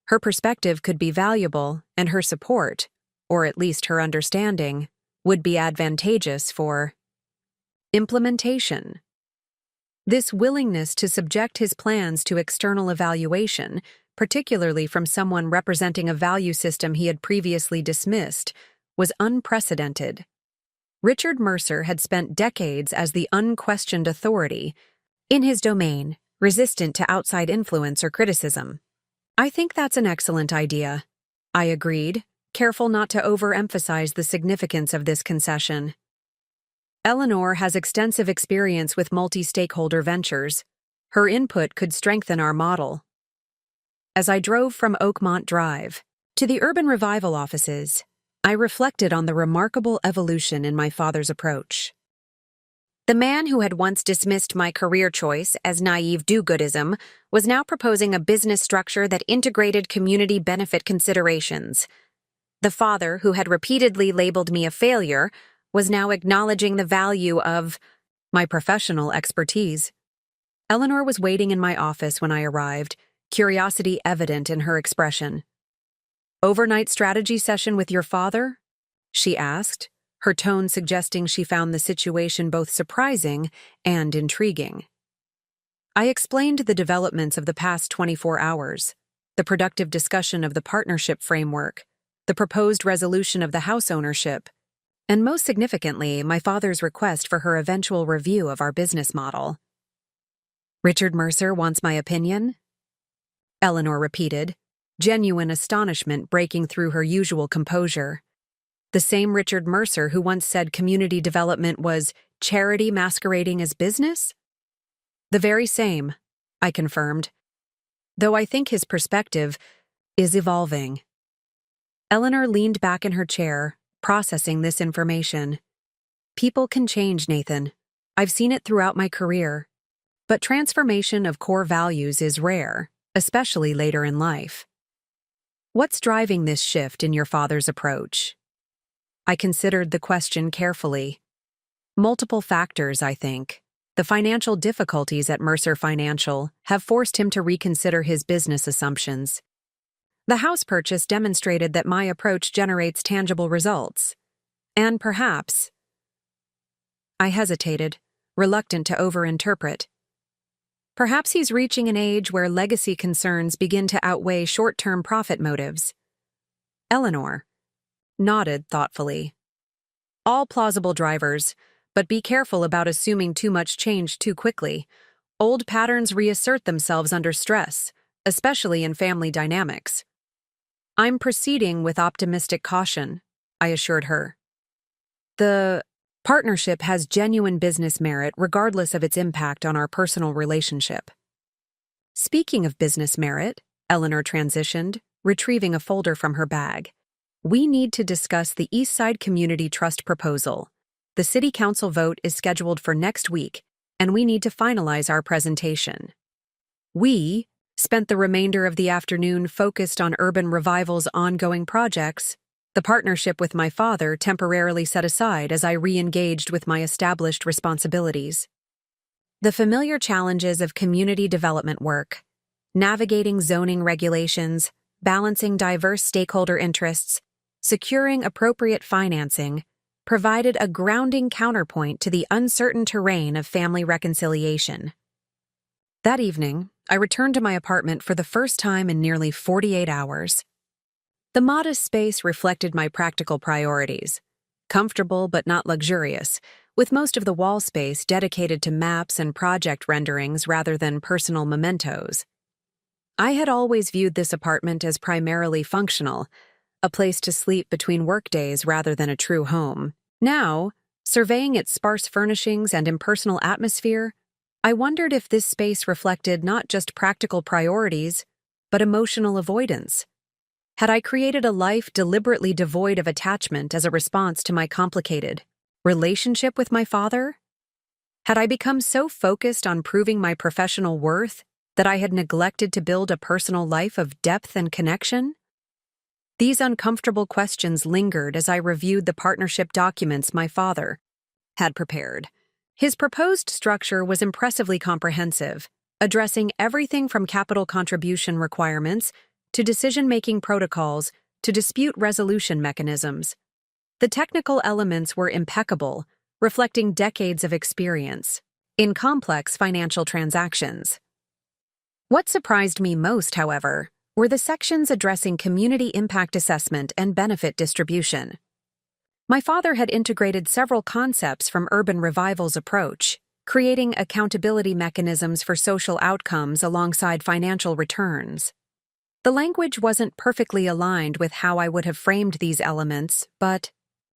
Her perspective could be valuable, and her support, or at least her understanding, would be advantageous for implementation." This willingness to subject his plans to external evaluation, particularly from someone representing a value system he had previously dismissed, was unprecedented. Richard Mercer had spent decades as the unquestioned authority in his domain, resistant to outside influence or criticism. "I think that's an excellent idea," I agreed, careful not to overemphasize the significance of this concession. "Eleanor has extensive experience with multi-stakeholder ventures. Her input could strengthen our model." As I drove from Oakmont Drive to the Urban Revival offices, I reflected on the remarkable evolution in my father's approach. The man who had once dismissed my career choice as naive do-goodism was now proposing a business structure that integrated community benefit considerations. The father, who had repeatedly labeled me a failure, was now acknowledging the value of my professional expertise. Eleanor was waiting in my office when I arrived, curiosity evident in her expression. "Overnight strategy session with your father?" she asked, her tone suggesting she found the situation both surprising and intriguing. I explained the developments of the past 24 hours, the productive discussion of the partnership framework, the proposed resolution of the house ownership, and most significantly, my father's request for her eventual review of our business model. Richard Mercer wants my opinion? Eleanor repeated, genuine astonishment breaking through her usual composure. The same Richard Mercer who once said community development was charity masquerading as business? The very same, I confirmed, though I think his perspective is evolving. Eleanor leaned back in her chair, processing this information. People can change, Nathan. I've seen it throughout my career. But transformation of core values is rare, especially later in life. What's driving this shift in your father's approach? I considered the question carefully. Multiple factors, I think. The financial difficulties at Mercer Financial have forced him to reconsider his business assumptions. The house purchase demonstrated that my approach generates tangible results. And perhaps... I hesitated, reluctant to overinterpret. Perhaps he's reaching an age where legacy concerns begin to outweigh short-term profit motives. Eleanor nodded thoughtfully. All plausible drivers, but be careful about assuming too much change too quickly. Old patterns reassert themselves under stress, especially in family dynamics. I'm proceeding with optimistic caution, I assured her. The partnership has genuine business merit regardless of its impact on our personal relationship. Speaking of business merit, Eleanor transitioned, retrieving a folder from her bag. We need to discuss the Eastside Community Trust proposal. The City Council vote is scheduled for next week, and we need to finalize our presentation. We spent the remainder of the afternoon focused on Urban Revival's ongoing projects, the partnership with my father temporarily set aside as I re-engaged with my established responsibilities. The familiar challenges of community development work, navigating zoning regulations, balancing diverse stakeholder interests, securing appropriate financing, provided a grounding counterpoint to the uncertain terrain of family reconciliation. That evening, I returned to my apartment for the first time in nearly 48 hours. The modest space reflected my practical priorities, comfortable but not luxurious, with most of the wall space dedicated to maps and project renderings rather than personal mementos. I had always viewed this apartment as primarily functional, a place to sleep between workdays rather than a true home. Now, surveying its sparse furnishings and impersonal atmosphere, I wondered if this space reflected not just practical priorities, but emotional avoidance. Had I created a life deliberately devoid of attachment as a response to my complicated relationship with my father? Had I become so focused on proving my professional worth that I had neglected to build a personal life of depth and connection? These uncomfortable questions lingered as I reviewed the partnership documents my father had prepared. His proposed structure was impressively comprehensive, addressing everything from capital contribution requirements to decision-making protocols to dispute resolution mechanisms. The technical elements were impeccable, reflecting decades of experience in complex financial transactions. What surprised me most, however, were the sections addressing community impact assessment and benefit distribution. My father had integrated several concepts from Urban Revival's approach, creating accountability mechanisms for social outcomes alongside financial returns. The language wasn't perfectly aligned with how I would have framed these elements, but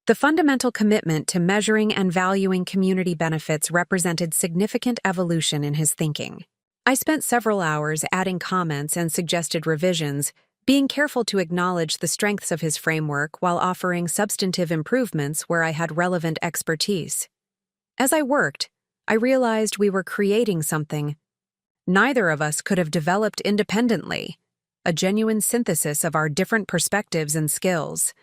the fundamental commitment to measuring and valuing community benefits represented significant evolution in his thinking. I spent several hours adding comments and suggested revisions, being careful to acknowledge the strengths of his framework while offering substantive improvements where I had relevant expertise. As I worked, I realized we were creating something neither of us could have developed independently, a genuine synthesis of our different perspectives and skills.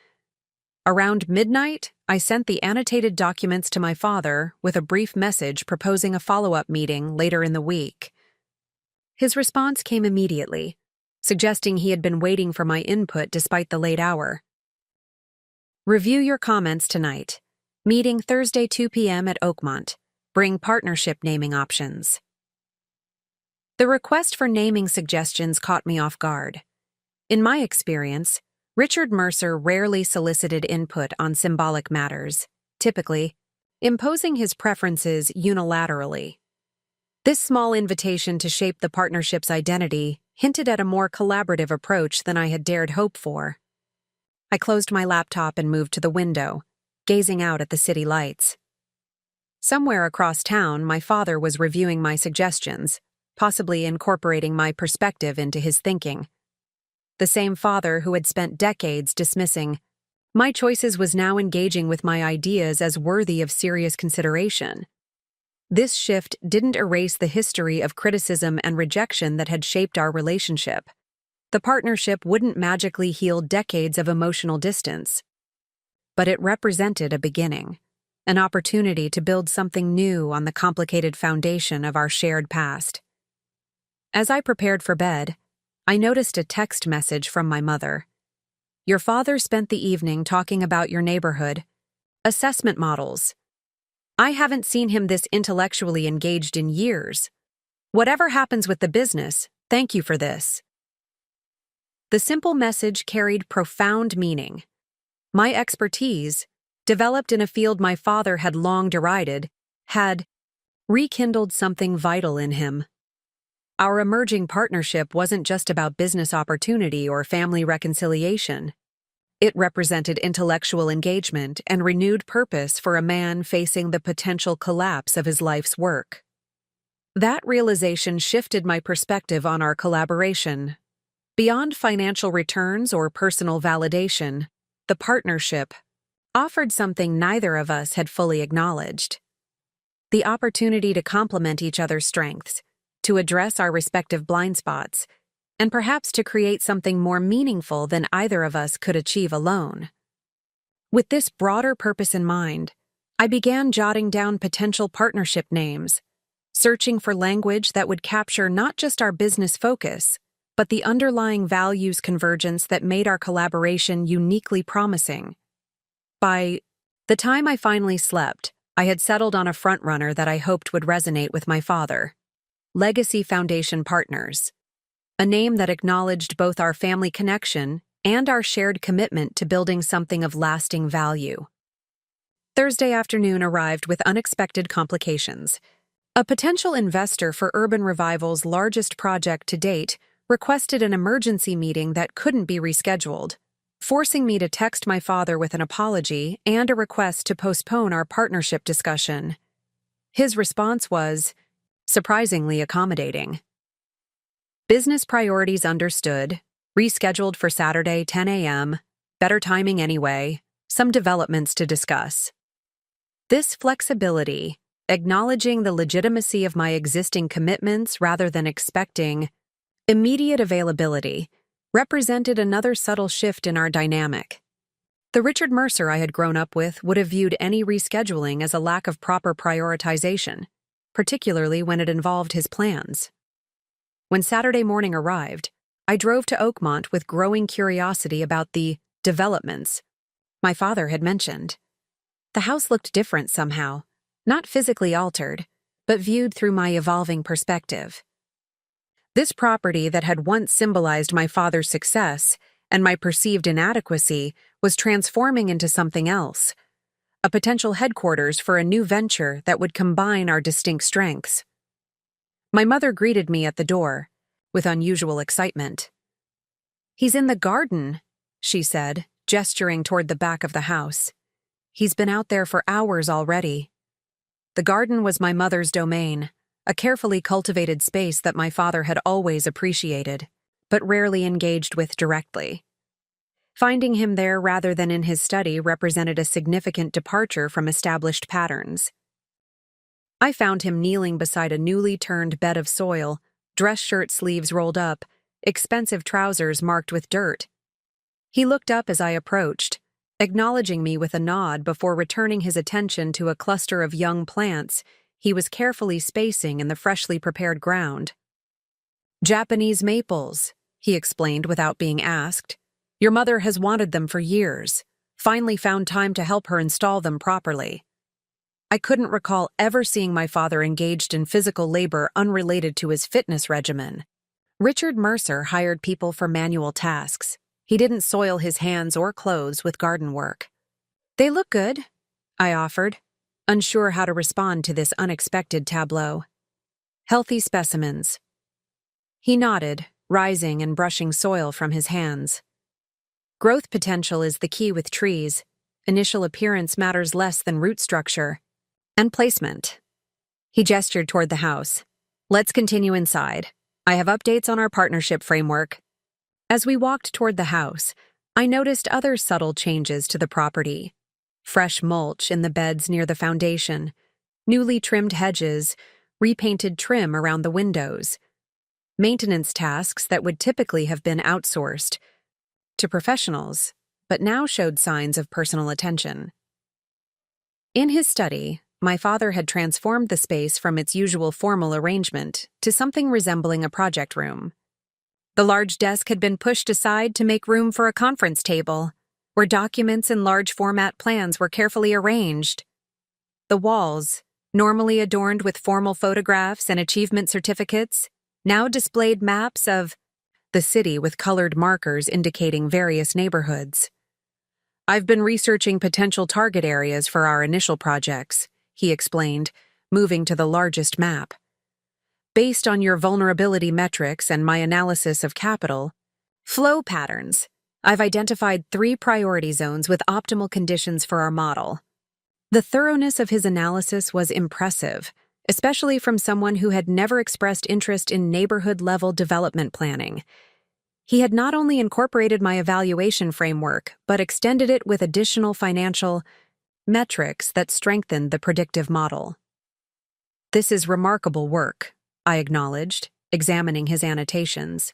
Around midnight, I sent the annotated documents to my father with a brief message proposing a follow-up meeting later in the week. His response came immediately, suggesting he had been waiting for my input despite the late hour. Review your comments tonight. Meeting Thursday 2 p.m. at Oakmont. Bring partnership naming options. The request for naming suggestions caught me off guard. In my experience, Richard Mercer rarely solicited input on symbolic matters, typically imposing his preferences unilaterally. This small invitation to shape the partnership's identity hinted at a more collaborative approach than I had dared hope for. I closed my laptop and moved to the window, gazing out at the city lights. Somewhere across town, my father was reviewing my suggestions, possibly incorporating my perspective into his thinking. The same father who had spent decades dismissing my choices was now engaging with my ideas as worthy of serious consideration. This shift didn't erase the history of criticism and rejection that had shaped our relationship. The partnership wouldn't magically heal decades of emotional distance. But it represented a beginning, an opportunity to build something new on the complicated foundation of our shared past. As I prepared for bed, I noticed a text message from my mother. "Your father spent the evening talking about your neighborhood, assessment models. I haven't seen him this intellectually engaged in years. Whatever happens with the business, thank you for this." The simple message carried profound meaning. My expertise, developed in a field my father had long derided, had rekindled something vital in him. Our emerging partnership wasn't just about business opportunity or family reconciliation. It represented intellectual engagement and renewed purpose for a man facing the potential collapse of his life's work. That realization shifted my perspective on our collaboration. Beyond financial returns or personal validation, the partnership offered something neither of us had fully acknowledged: the opportunity to complement each other's strengths, to address our respective blind spots, and perhaps to create something more meaningful than either of us could achieve alone. With this broader purpose in mind, I began jotting down potential partnership names, searching for language that would capture not just our business focus, but the underlying values convergence that made our collaboration uniquely promising. By the time I finally slept, I had settled on a frontrunner that I hoped would resonate with my father: Legacy Foundation Partners, a name that acknowledged both our family connection and our shared commitment to building something of lasting value. Thursday afternoon arrived with unexpected complications. A potential investor for Urban Revival's largest project to date requested an emergency meeting that couldn't be rescheduled, forcing me to text my father with an apology and a request to postpone our partnership discussion. His response was surprisingly accommodating. Business priorities understood, rescheduled for Saturday 10 a.m., better timing anyway, some developments to discuss. This flexibility, acknowledging the legitimacy of my existing commitments rather than expecting immediate availability, represented another subtle shift in our dynamic. The Richard Mercer I had grown up with would have viewed any rescheduling as a lack of proper prioritization, particularly when it involved his plans. When Saturday morning arrived, I drove to Oakmont with growing curiosity about the developments my father had mentioned. The house looked different somehow, not physically altered, but viewed through my evolving perspective. This property that had once symbolized my father's success and my perceived inadequacy was transforming into something else, a potential headquarters for a new venture that would combine our distinct strengths. My mother greeted me at the door, with unusual excitement. "He's in the garden," she said, gesturing toward the back of the house. "He's been out there for hours already." The garden was my mother's domain, a carefully cultivated space that my father had always appreciated, but rarely engaged with directly. Finding him there rather than in his study represented a significant departure from established patterns. I found him kneeling beside a newly turned bed of soil, dress shirt sleeves rolled up, expensive trousers marked with dirt. He looked up as I approached, acknowledging me with a nod before returning his attention to a cluster of young plants he was carefully spacing in the freshly prepared ground. "Japanese maples," he explained without being asked. "Your mother has wanted them for years, finally found time to help her install them properly." I couldn't recall ever seeing my father engaged in physical labor unrelated to his fitness regimen. Richard Mercer hired people for manual tasks. He didn't soil his hands or clothes with garden work. "They look good," I offered, unsure how to respond to this unexpected tableau. Healthy specimens. He nodded, rising and brushing soil from his hands. Growth potential is the key with trees. Initial appearance matters less than root structure. And placement. He gestured toward the house. Let's continue inside. I have updates on our partnership framework. As we walked toward the house, I noticed other subtle changes to the property. Fresh mulch in the beds near the foundation, newly trimmed hedges, repainted trim around the windows. Maintenance tasks that would typically have been outsourced to professionals, but now showed signs of personal attention. In his study, my father had transformed the space from its usual formal arrangement to something resembling a project room. The large desk had been pushed aside to make room for a conference table, where documents and large format plans were carefully arranged. The walls, normally adorned with formal photographs and achievement certificates, now displayed maps of the city with colored markers indicating various neighborhoods. I've been researching potential target areas for our initial projects, he explained, moving to the largest map. Based on your vulnerability metrics and my analysis of capital flow patterns, I've identified 3 priority zones with optimal conditions for our model. The thoroughness of his analysis was impressive, especially from someone who had never expressed interest in neighborhood-level development planning. He had not only incorporated my evaluation framework, but extended it with additional financial metrics that strengthened the predictive model. This is remarkable work, I acknowledged, examining his annotations.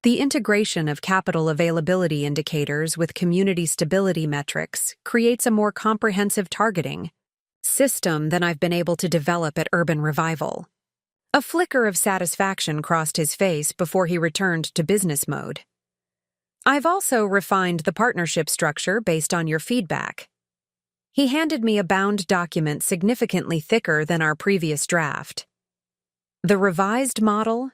The integration of capital availability indicators with community stability metrics creates a more comprehensive targeting system than I've been able to develop at Urban Revival. A flicker of satisfaction crossed his face before he returned to business mode. I've also refined the partnership structure based on your feedback. He handed me a bound document significantly thicker than our previous draft. The revised model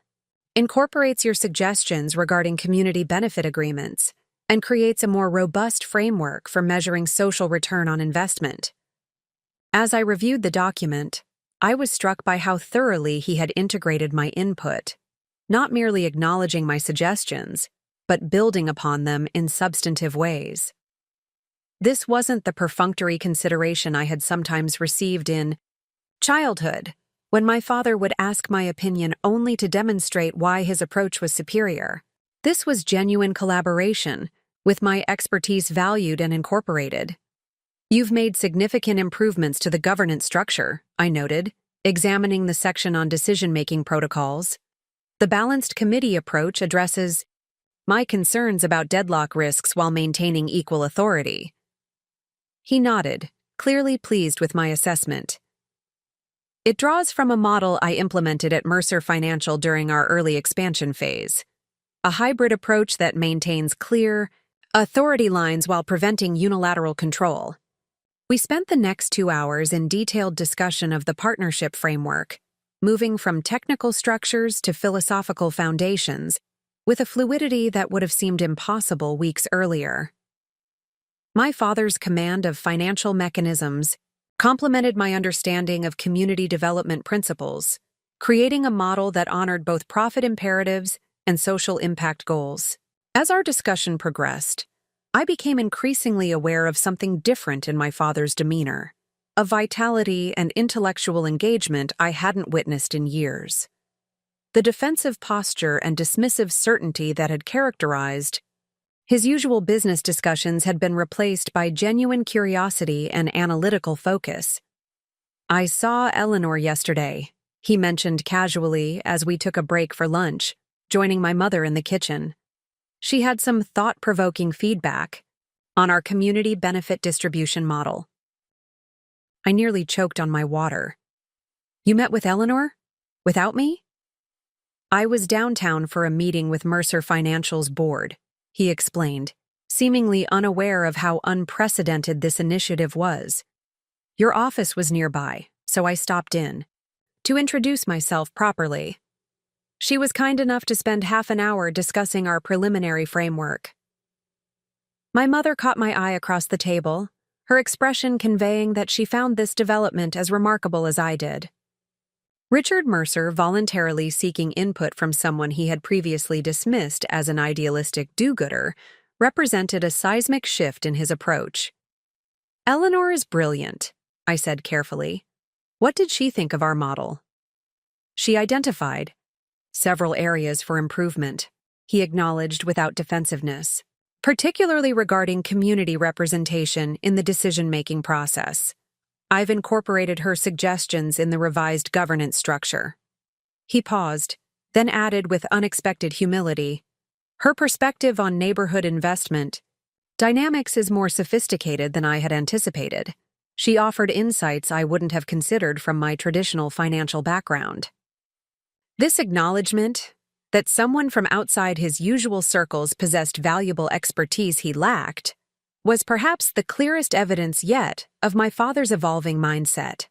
incorporates your suggestions regarding community benefit agreements and creates a more robust framework for measuring social return on investment. As I reviewed the document, I was struck by how thoroughly he had integrated my input, not merely acknowledging my suggestions, but building upon them in substantive ways. This wasn't the perfunctory consideration I had sometimes received in childhood, when my father would ask my opinion only to demonstrate why his approach was superior. This was genuine collaboration, with my expertise valued and incorporated. You've made significant improvements to the governance structure, I noted, examining the section on decision-making protocols. The balanced committee approach addresses my concerns about deadlock risks while maintaining equal authority. He nodded, clearly pleased with my assessment. It draws from a model I implemented at Mercer Financial during our early expansion phase, a hybrid approach that maintains clear authority lines while preventing unilateral control. We spent the next 2 hours in detailed discussion of the partnership framework, moving from technical structures to philosophical foundations, with a fluidity that would have seemed impossible weeks earlier. My father's command of financial mechanisms complemented my understanding of community development principles, creating a model that honored both profit imperatives and social impact goals. As our discussion progressed, I became increasingly aware of something different in my father's demeanor, a vitality and intellectual engagement I hadn't witnessed in years. The defensive posture and dismissive certainty that had characterized his usual business discussions had been replaced by genuine curiosity and analytical focus. I saw Eleanor yesterday, he mentioned casually as we took a break for lunch, joining my mother in the kitchen. She had some thought-provoking feedback on our community benefit distribution model. I nearly choked on my water. You met with Eleanor? Without me? I was downtown for a meeting with Mercer Financial's board, he explained, seemingly unaware of how unprecedented this initiative was. Your office was nearby, so I stopped in to introduce myself properly. She was kind enough to spend half an hour discussing our preliminary framework. My mother caught my eye across the table, her expression conveying that she found this development as remarkable as I did. Richard Mercer, voluntarily seeking input from someone he had previously dismissed as an idealistic do-gooder, represented a seismic shift in his approach. "Eleanor is brilliant," I said carefully. "What did she think of our model?" "She identified several areas for improvement," he acknowledged without defensiveness, "particularly regarding community representation in the decision-making process. I've incorporated her suggestions in the revised governance structure." He paused, then added with unexpected humility, "Her perspective on neighborhood investment dynamics is more sophisticated than I had anticipated. She offered insights I wouldn't have considered from my traditional financial background." This acknowledgement that someone from outside his usual circles possessed valuable expertise he lacked was perhaps the clearest evidence yet of my father's evolving mindset.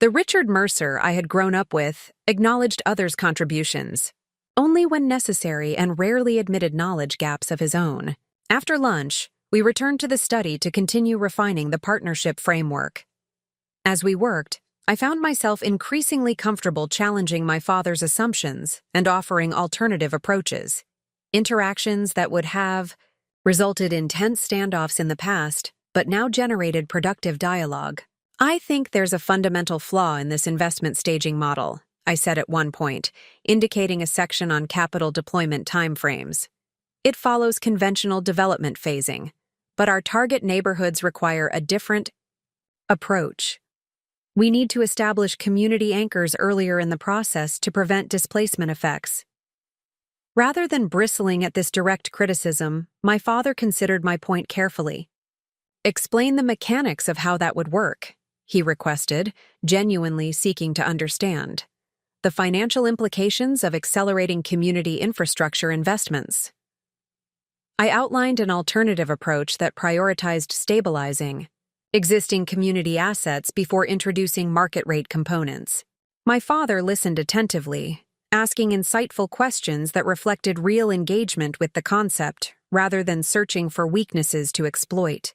The Richard Mercer I had grown up with acknowledged others' contributions, only when necessary, and rarely admitted knowledge gaps of his own. After lunch, we returned to the study to continue refining the partnership framework. As we worked, I found myself increasingly comfortable challenging my father's assumptions and offering alternative approaches. Interactions that would have resulted in tense standoffs in the past, but now generated productive dialogue. "I think there's a fundamental flaw in this investment staging model," I said at one point, indicating a section on capital deployment timeframes. "It follows conventional development phasing, but our target neighborhoods require a different approach. We need to establish community anchors earlier in the process to prevent displacement effects." Rather than bristling at this direct criticism, my father considered my point carefully. "Explain the mechanics of how that would work," he requested, genuinely seeking to understand. "The financial implications of accelerating community infrastructure investments." I outlined an alternative approach that prioritized stabilizing existing community assets before introducing market rate components. My father listened attentively, asking insightful questions that reflected real engagement with the concept rather than searching for weaknesses to exploit.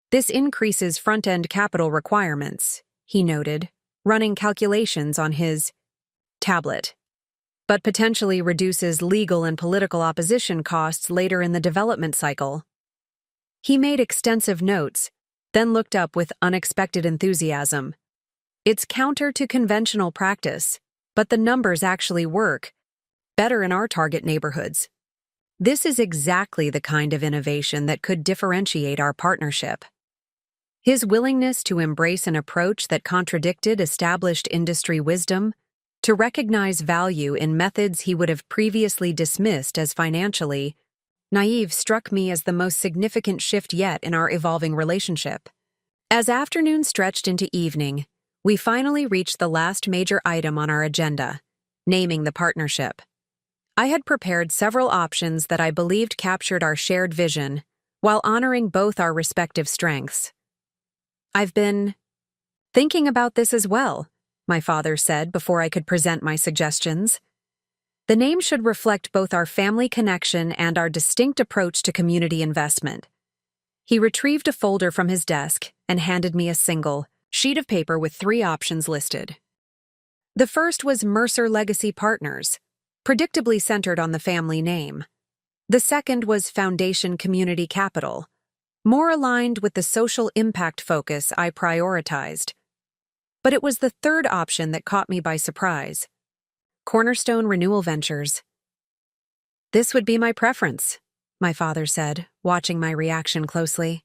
"This increases front-end capital requirements," he noted, running calculations on his tablet, "but potentially reduces legal and political opposition costs later in the development cycle." He made extensive notes, then looked up with unexpected enthusiasm. "It's counter to conventional practice, but the numbers actually work better in our target neighborhoods. This is exactly the kind of innovation that could differentiate our partnership." His willingness to embrace an approach that contradicted established industry wisdom, to recognize value in methods he would have previously dismissed as financially naive, struck me as the most significant shift yet in our evolving relationship. As afternoon stretched into evening, we finally reached the last major item on our agenda, naming the partnership. I had prepared several options that I believed captured our shared vision, while honoring both our respective strengths. "I've been thinking about this as well," my father said before I could present my suggestions. "The name should reflect both our family connection and our distinct approach to community investment." He retrieved a folder from his desk and handed me a single sheet of paper with 3 options listed. The first was Mercer Legacy Partners, predictably centered on the family name. The second was Foundation Community Capital, more aligned with the social impact focus I prioritized. But it was the third option that caught me by surprise: Cornerstone Renewal Ventures. "This would be my preference," my father said, watching my reaction closely.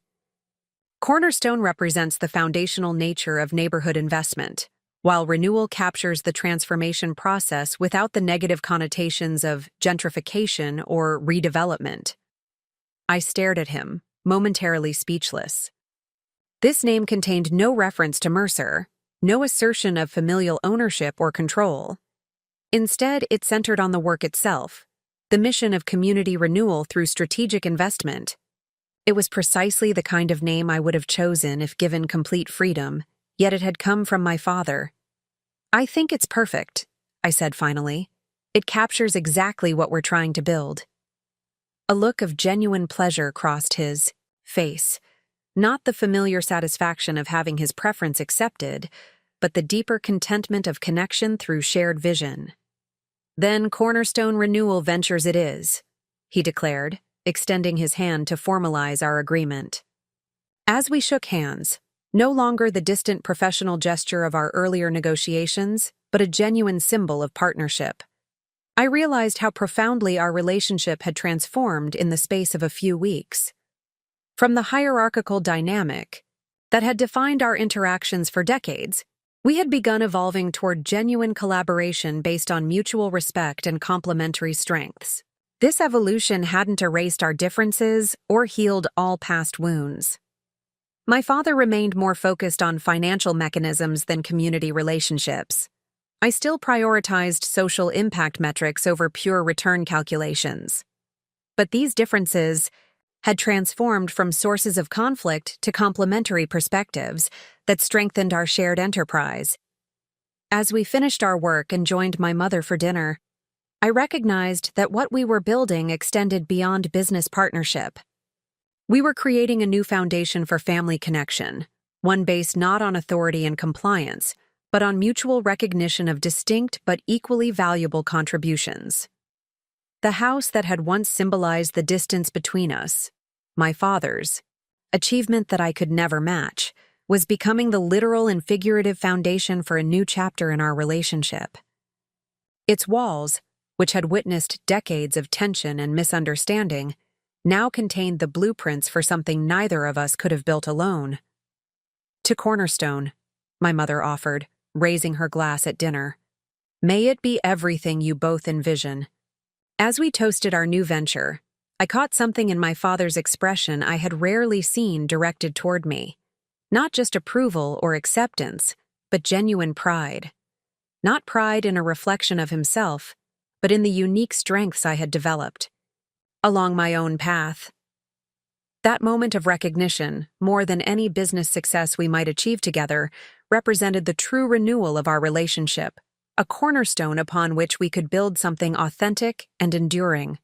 Cornerstone represents the foundational nature of neighborhood investment, while renewal captures the transformation process without the negative connotations of gentrification or redevelopment. I stared at him, momentarily speechless. This name contained no reference to Mercer, no assertion of familial ownership or control. Instead, it centered on the work itself, the mission of community renewal through strategic investment. It was precisely the kind of name I would have chosen if given complete freedom, yet it had come from my father. "I think it's perfect," I said finally. "It captures exactly what we're trying to build." A look of genuine pleasure crossed his face, not the familiar satisfaction of having his preference accepted, but the deeper contentment of connection through shared vision. "Then Cornerstone Renewal Ventures it is," he declared, extending his hand to formalize our agreement. As we shook hands, no longer the distant professional gesture of our earlier negotiations, but a genuine symbol of partnership, I realized how profoundly our relationship had transformed in the space of a few weeks. From the hierarchical dynamic that had defined our interactions for decades, we had begun evolving toward genuine collaboration based on mutual respect and complementary strengths. This evolution hadn't erased our differences or healed all past wounds. My father remained more focused on financial mechanisms than community relationships. I still prioritized social impact metrics over pure return calculations. But these differences had transformed from sources of conflict to complementary perspectives that strengthened our shared enterprise. As we finished our work and joined my mother for dinner, I recognized that what we were building extended beyond business partnership. We were creating a new foundation for family connection, one based not on authority and compliance, but on mutual recognition of distinct but equally valuable contributions. The house that had once symbolized the distance between us, my father's, achievement that I could never match, was becoming the literal and figurative foundation for a new chapter in our relationship. Its walls, which had witnessed decades of tension and misunderstanding, now contained the blueprints for something neither of us could have built alone. "To Cornerstone," my mother offered, raising her glass at dinner. "May it be everything you both envision." As we toasted our new venture, I caught something in my father's expression I had rarely seen directed toward me. Not just approval or acceptance, but genuine pride. Not pride in a reflection of himself, but in the unique strengths I had developed along my own path. That moment of recognition, more than any business success we might achieve together, represented the true renewal of our relationship, a cornerstone upon which we could build something authentic and enduring.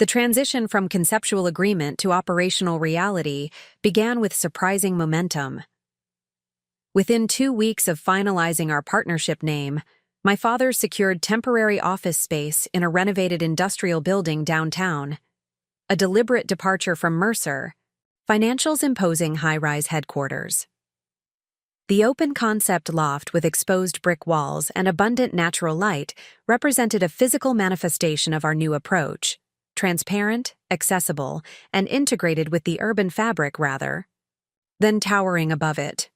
The transition from conceptual agreement to operational reality began with surprising momentum. Within 2 weeks of finalizing our partnership name, my father secured temporary office space in a renovated industrial building downtown. A deliberate departure from Mercer, Financial's imposing high-rise headquarters. The open-concept loft with exposed brick walls and abundant natural light represented a physical manifestation of our new approach, transparent, accessible, and integrated with the urban fabric rather than towering above it.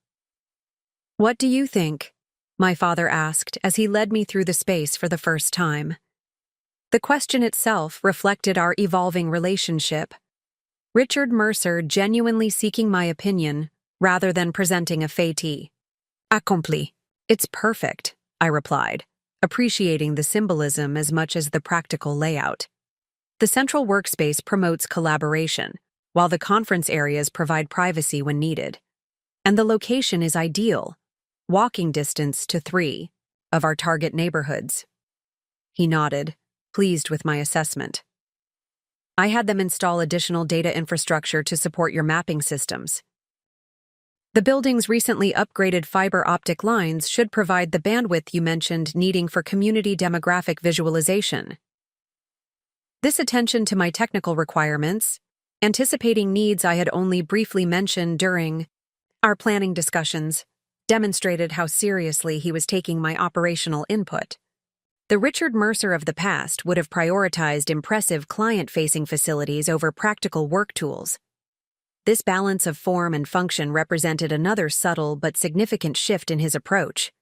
"What do you think?" my father asked as he led me through the space for the first time. The question itself reflected our evolving relationship. Richard Mercer genuinely seeking my opinion rather than presenting a fait accompli. "It's perfect," I replied, appreciating the symbolism as much as the practical layout. The central workspace promotes collaboration, while the conference areas provide privacy when needed. And the location is ideal, walking distance to 3 of our target neighborhoods. He nodded, pleased with my assessment. "I had them install additional data infrastructure to support your mapping systems. The building's recently upgraded fiber optic lines should provide the bandwidth you mentioned needing for community demographic visualization." This attention to my technical requirements, anticipating needs I had only briefly mentioned during our planning discussions, demonstrated how seriously he was taking my operational input. The Richard Mercer of the past would have prioritized impressive client-facing facilities over practical work tools. This balance of form and function represented another subtle but significant shift in his approach.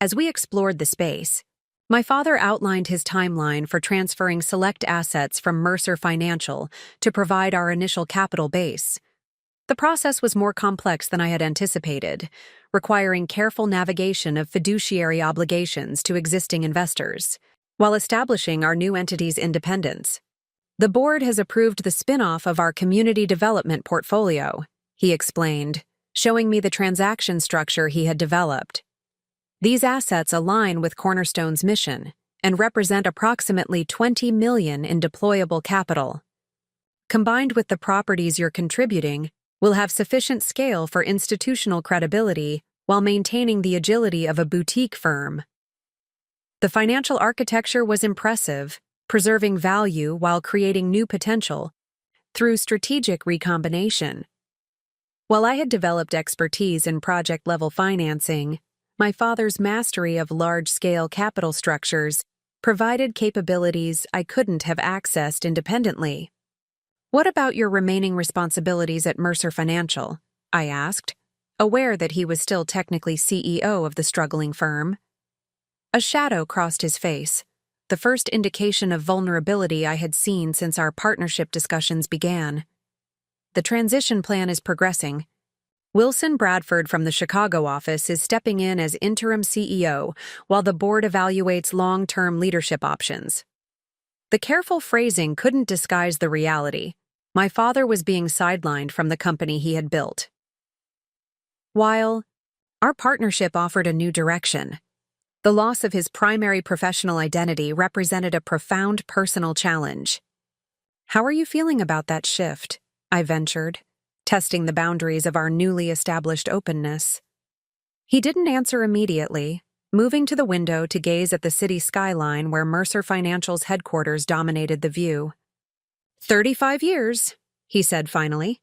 As we explored the space, my father outlined his timeline for transferring select assets from Mercer Financial to provide our initial capital base. The process was more complex than I had anticipated, requiring careful navigation of fiduciary obligations to existing investors, while establishing our new entity's independence. "The board has approved the spin-off of our community development portfolio," he explained, showing me the transaction structure he had developed. "These assets align with Cornerstone's mission and represent approximately $20 million in deployable capital. Combined with the properties you're contributing, will have sufficient scale for institutional credibility while maintaining the agility of a boutique firm. The financial architecture was impressive, preserving value while creating new potential through strategic recombination. While I had developed expertise in project-level financing, my father's mastery of large-scale capital structures provided capabilities I couldn't have accessed independently. "What about your remaining responsibilities at Mercer Financial?" I asked, aware that he was still technically CEO of the struggling firm. A shadow crossed his face, the first indication of vulnerability I had seen since our partnership discussions began. "The transition plan is progressing. Wilson Bradford from the Chicago office is stepping in as interim CEO while the board evaluates long-term leadership options." The careful phrasing couldn't disguise the reality. My father was being sidelined from the company he had built. While our partnership offered a new direction, the loss of his primary professional identity represented a profound personal challenge. "How are you feeling about that shift?" I ventured, testing the boundaries of our newly established openness. He didn't answer immediately, moving to the window to gaze at the city skyline where Mercer Financial's headquarters dominated the view. 35 years, he said finally.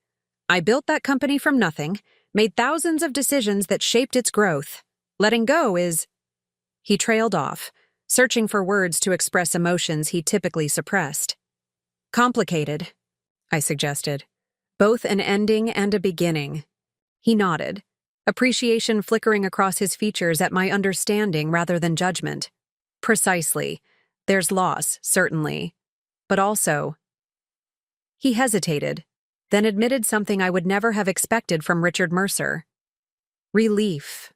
"I built that company from nothing, made thousands of decisions that shaped its growth. Letting go is—" He trailed off, searching for words to express emotions he typically suppressed. "Complicated," I suggested. "Both an ending and a beginning." He nodded, appreciation flickering across his features at my understanding rather than judgment. "Precisely. There's loss, certainly. But also—" He hesitated, then admitted something I would never have expected from Richard Mercer. "Relief."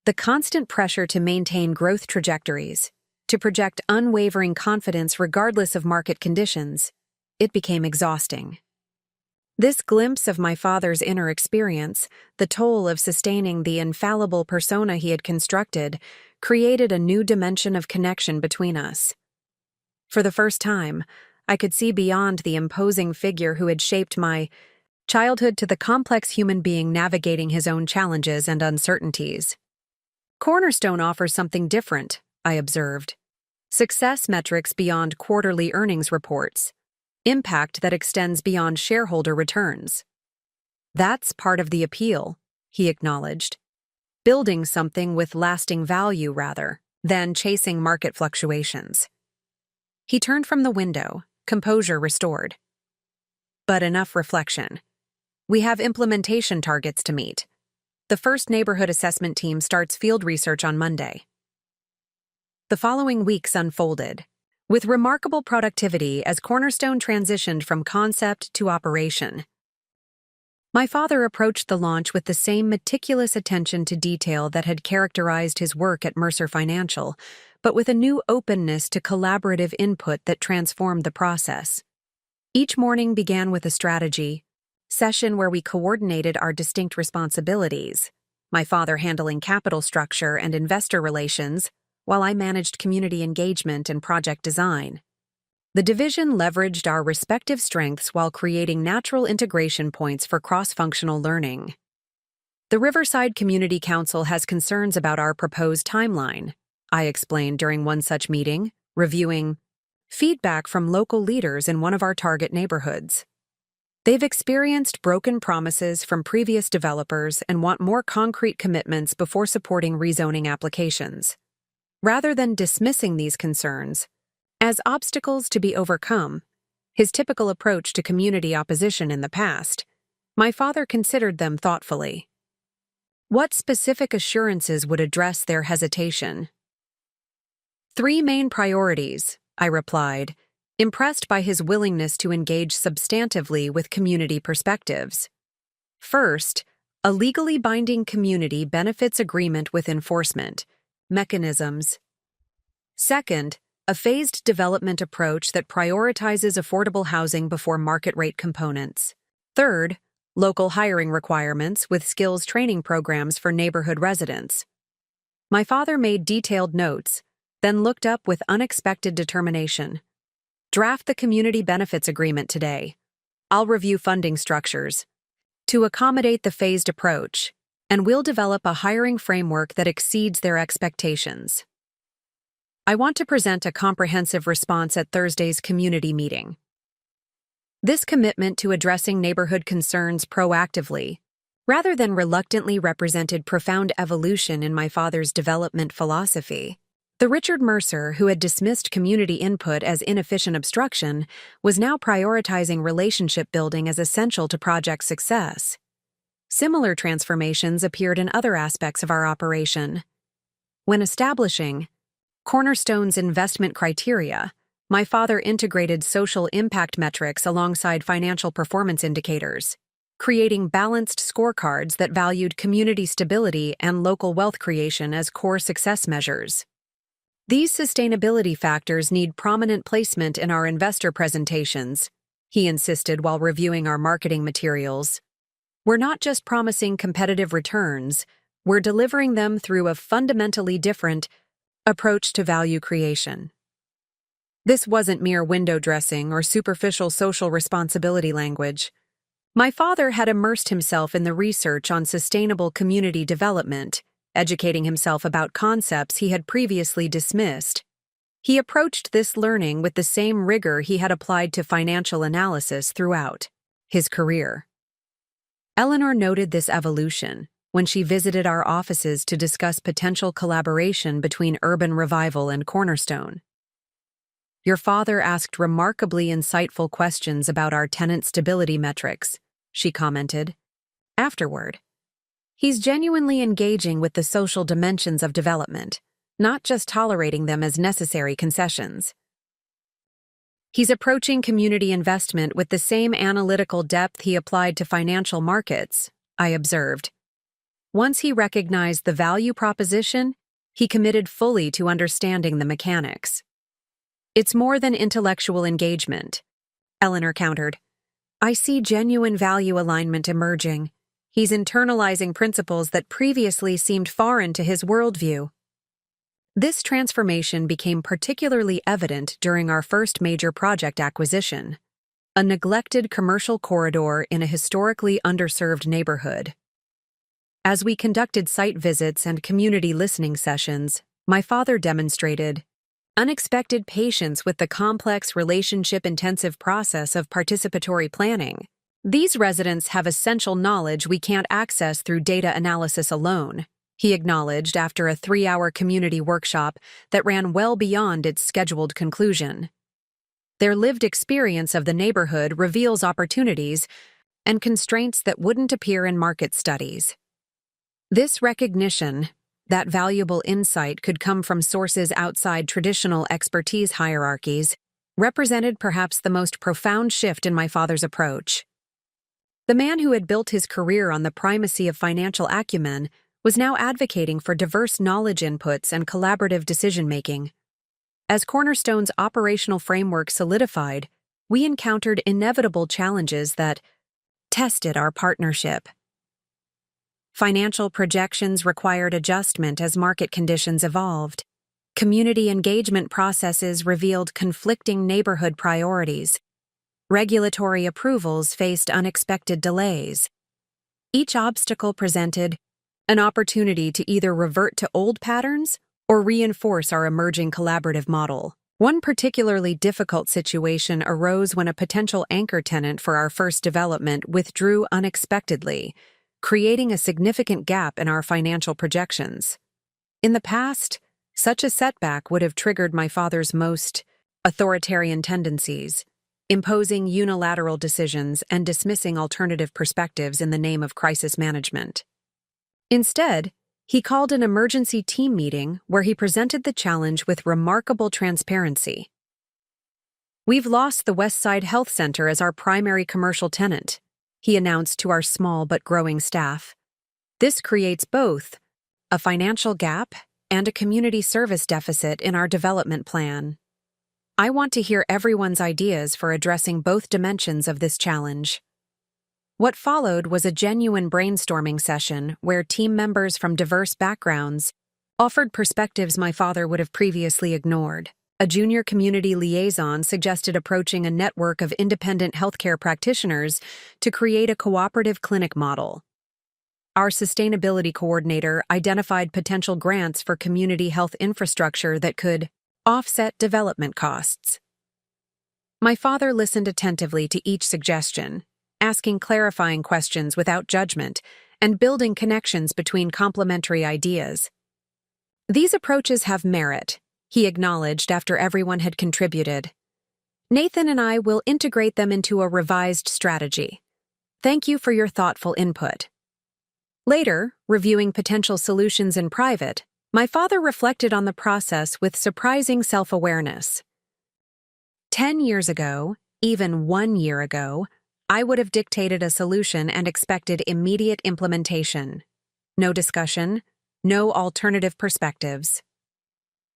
The constant pressure to maintain growth trajectories, to project unwavering confidence regardless of market conditions, it became exhausting. This glimpse of my father's inner experience, the toll of sustaining the infallible persona he had constructed, created a new dimension of connection between us. For the first time, I could see beyond the imposing figure who had shaped my childhood to the complex human being navigating his own challenges and uncertainties. "Cornerstone offers something different," I observed. "Success metrics beyond quarterly earnings reports. Impact that extends beyond shareholder returns." "That's part of the appeal," he acknowledged. "Building something with lasting value rather than chasing market fluctuations." He turned from the window, composure restored. "But enough reflection. We have implementation targets to meet. The first neighborhood assessment team starts field research on Monday." The following weeks unfolded, with remarkable productivity as Cornerstone transitioned from concept to operation. My father approached the launch with the same meticulous attention to detail that had characterized his work at Mercer Financial, but with a new openness to collaborative input that transformed the process. Each morning began with a strategy session where we coordinated our distinct responsibilities, my father handling capital structure and investor relations, while I managed community engagement and project design. The division leveraged our respective strengths while creating natural integration points for cross-functional learning. "The Riverside Community Council has concerns about our proposed timeline," I explained during one such meeting, reviewing feedback from local leaders in one of our target neighborhoods. "They've experienced broken promises from previous developers and want more concrete commitments before supporting rezoning applications." Rather than dismissing these concerns as obstacles to be overcome, his typical approach to community opposition in the past, my father considered them thoughtfully. "What specific assurances would address their hesitation?" "Three main priorities," I replied, impressed by his willingness to engage substantively with community perspectives. "First, a legally binding community benefits agreement with enforcement mechanisms. Second, a phased development approach that prioritizes affordable housing before market rate components. Third, local hiring requirements with skills training programs for neighborhood residents." My father made detailed notes, then looked up with unexpected determination. "Draft the community benefits agreement today. I'll review funding structures. To accommodate the phased approach, and we'll develop a hiring framework that exceeds their expectations. I want to present a comprehensive response at Thursday's community meeting. This commitment to addressing neighborhood concerns proactively, rather than reluctantly, represented profound evolution in my father's development philosophy. The Richard Mercer who had dismissed community input as inefficient obstruction was now prioritizing relationship building as essential to project success. Similar transformations appeared in other aspects of our operation. When establishing Cornerstone's investment criteria, my father integrated social impact metrics alongside financial performance indicators, creating balanced scorecards that valued community stability and local wealth creation as core success measures. These sustainability factors need prominent placement in our investor presentations, he insisted while reviewing our marketing materials. We're not just promising competitive returns, we're delivering them through a fundamentally different approach to value creation. This wasn't mere window dressing or superficial social responsibility language. My father had immersed himself in the research on sustainable community development, educating himself about concepts he had previously dismissed. He approached this learning with the same rigor he had applied to financial analysis throughout his career. Eleanor noted this evolution when she visited our offices to discuss potential collaboration between Urban Revival and Cornerstone. Your father asked remarkably insightful questions about our tenant stability metrics, she commented. Afterward, he's genuinely engaging with the social dimensions of development, not just tolerating them as necessary concessions. He's approaching community investment with the same analytical depth he applied to financial markets, I observed. Once he recognized the value proposition, he committed fully to understanding the mechanics. It's more than intellectual engagement, Eleanor countered. I see genuine value alignment emerging. He's internalizing principles that previously seemed foreign to his worldview. This transformation became particularly evident during our first major project acquisition, a neglected commercial corridor in a historically underserved neighborhood. As we conducted site visits and community listening sessions, my father demonstrated unexpected patience with the complex relationship-intensive process of participatory planning. These residents have essential knowledge we can't access through data analysis alone, he acknowledged after a 3-hour community workshop that ran well beyond its scheduled conclusion. Their lived experience of the neighborhood reveals opportunities and constraints that wouldn't appear in market studies. This recognition that valuable insight could come from sources outside traditional expertise hierarchies represented perhaps the most profound shift in my father's approach. The man who had built his career on the primacy of financial acumen was now advocating for diverse knowledge inputs and collaborative decision-making. As Cornerstone's operational framework solidified, we encountered inevitable challenges that tested our partnership. Financial projections required adjustment as market conditions evolved. Community engagement processes revealed conflicting neighborhood priorities. Regulatory approvals faced unexpected delays. Each obstacle presented an opportunity to either revert to old patterns or reinforce our emerging collaborative model. One particularly difficult situation arose when a potential anchor tenant for our first development withdrew unexpectedly, creating a significant gap in our financial projections. In the past, such a setback would have triggered my father's most authoritarian tendencies, imposing unilateral decisions and dismissing alternative perspectives in the name of crisis management. Instead, he called an emergency team meeting where he presented the challenge with remarkable transparency. We've lost the Westside Health Center as our primary commercial tenant, he announced to our small but growing staff. This creates both a financial gap and a community service deficit in our development plan. I want to hear everyone's ideas for addressing both dimensions of this challenge. What followed was a genuine brainstorming session where team members from diverse backgrounds offered perspectives my father would have previously ignored. A junior community liaison suggested approaching a network of independent healthcare practitioners to create a cooperative clinic model. our sustainability coordinator identified potential grants for community health infrastructure that could offset development costs. My father listened attentively to each suggestion, asking clarifying questions without judgment and building connections between complementary ideas. These approaches have merit, he acknowledged after everyone had contributed. Nathan and I will integrate them into a revised strategy. Thank you for your thoughtful input. Later, reviewing potential solutions in private, my father reflected on the process with surprising self-awareness. 10 years ago, even 1 year ago, I would have dictated a solution and expected immediate implementation. No discussion, no alternative perspectives.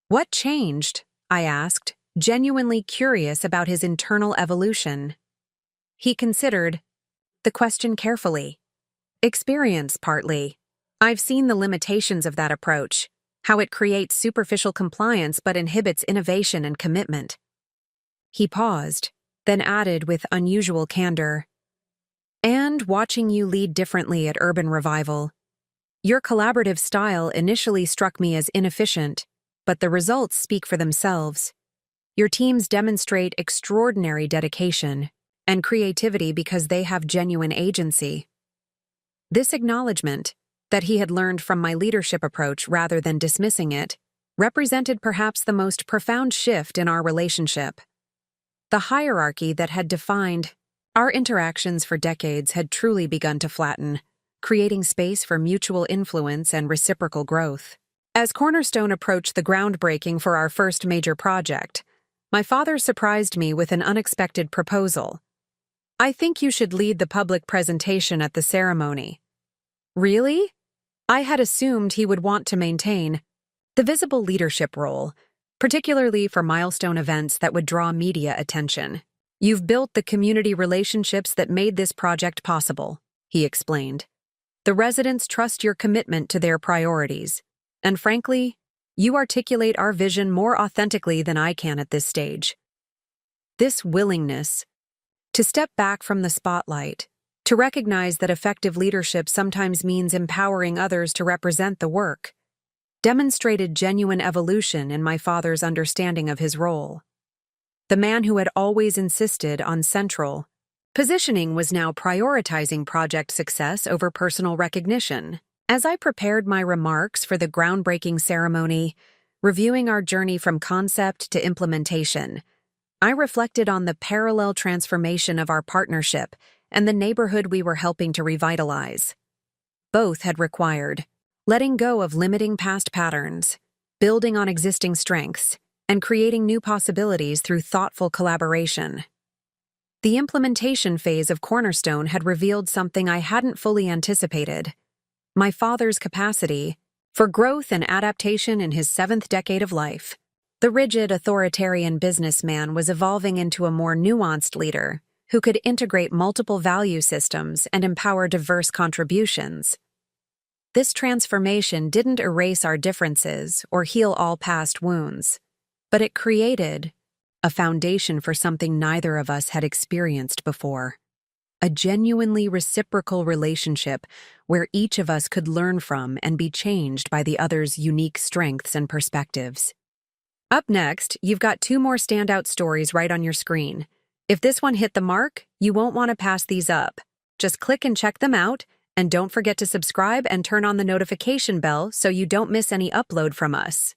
What changed? I asked, genuinely curious about his internal evolution. He considered the question carefully. Experience, partly. I've seen the limitations of that approach, how it creates superficial compliance but inhibits innovation and commitment. He paused, then added with unusual candor, "And watching you lead differently at Urban Revival. Your collaborative style initially struck me as inefficient, but the results speak for themselves. Your teams demonstrate extraordinary dedication and creativity because they have genuine agency." This acknowledgement, that he had learned from my leadership approach rather than dismissing it, represented perhaps the most profound shift in our relationship. The hierarchy that had defined our interactions for decades had truly begun to flatten, creating space for mutual influence and reciprocal growth. As Cornerstone approached the groundbreaking for our first major project, my father surprised me with an unexpected proposal. "I think you should lead the public presentation at the ceremony." Really? I had assumed he would want to maintain the visible leadership role, particularly for milestone events that would draw media attention. "You've built the community relationships that made this project possible," he explained. "The residents trust your commitment to their priorities, and frankly, you articulate our vision more authentically than I can at this stage." This willingness to step back from the spotlight, to recognize that effective leadership sometimes means empowering others to represent the work, demonstrated genuine evolution in my father's understanding of his role. The man who had always insisted on central positioning was now prioritizing project success over personal recognition. As I prepared my remarks for the groundbreaking ceremony, reviewing our journey from concept to implementation, I reflected on the parallel transformation of our partnership and the neighborhood we were helping to revitalize. Both had required letting go of limiting past patterns, building on existing strengths, and creating new possibilities through thoughtful collaboration. The implementation phase of Cornerstone had revealed something I hadn't fully anticipated: my father's capacity for growth and adaptation in his 7th decade of life. The rigid, authoritarian businessman was evolving into a more nuanced leader who could integrate multiple value systems and empower diverse contributions. This transformation didn't erase our differences or heal all past wounds, but it created a foundation for something neither of us had experienced before: a genuinely reciprocal relationship where each of us could learn from and be changed by the other's unique strengths and perspectives. Up next, you've got 2 more standout stories right on your screen. If this one hit the mark, you won't want to pass these up. Just click and check them out, and don't forget to subscribe and turn on the notification bell so you don't miss any upload from us.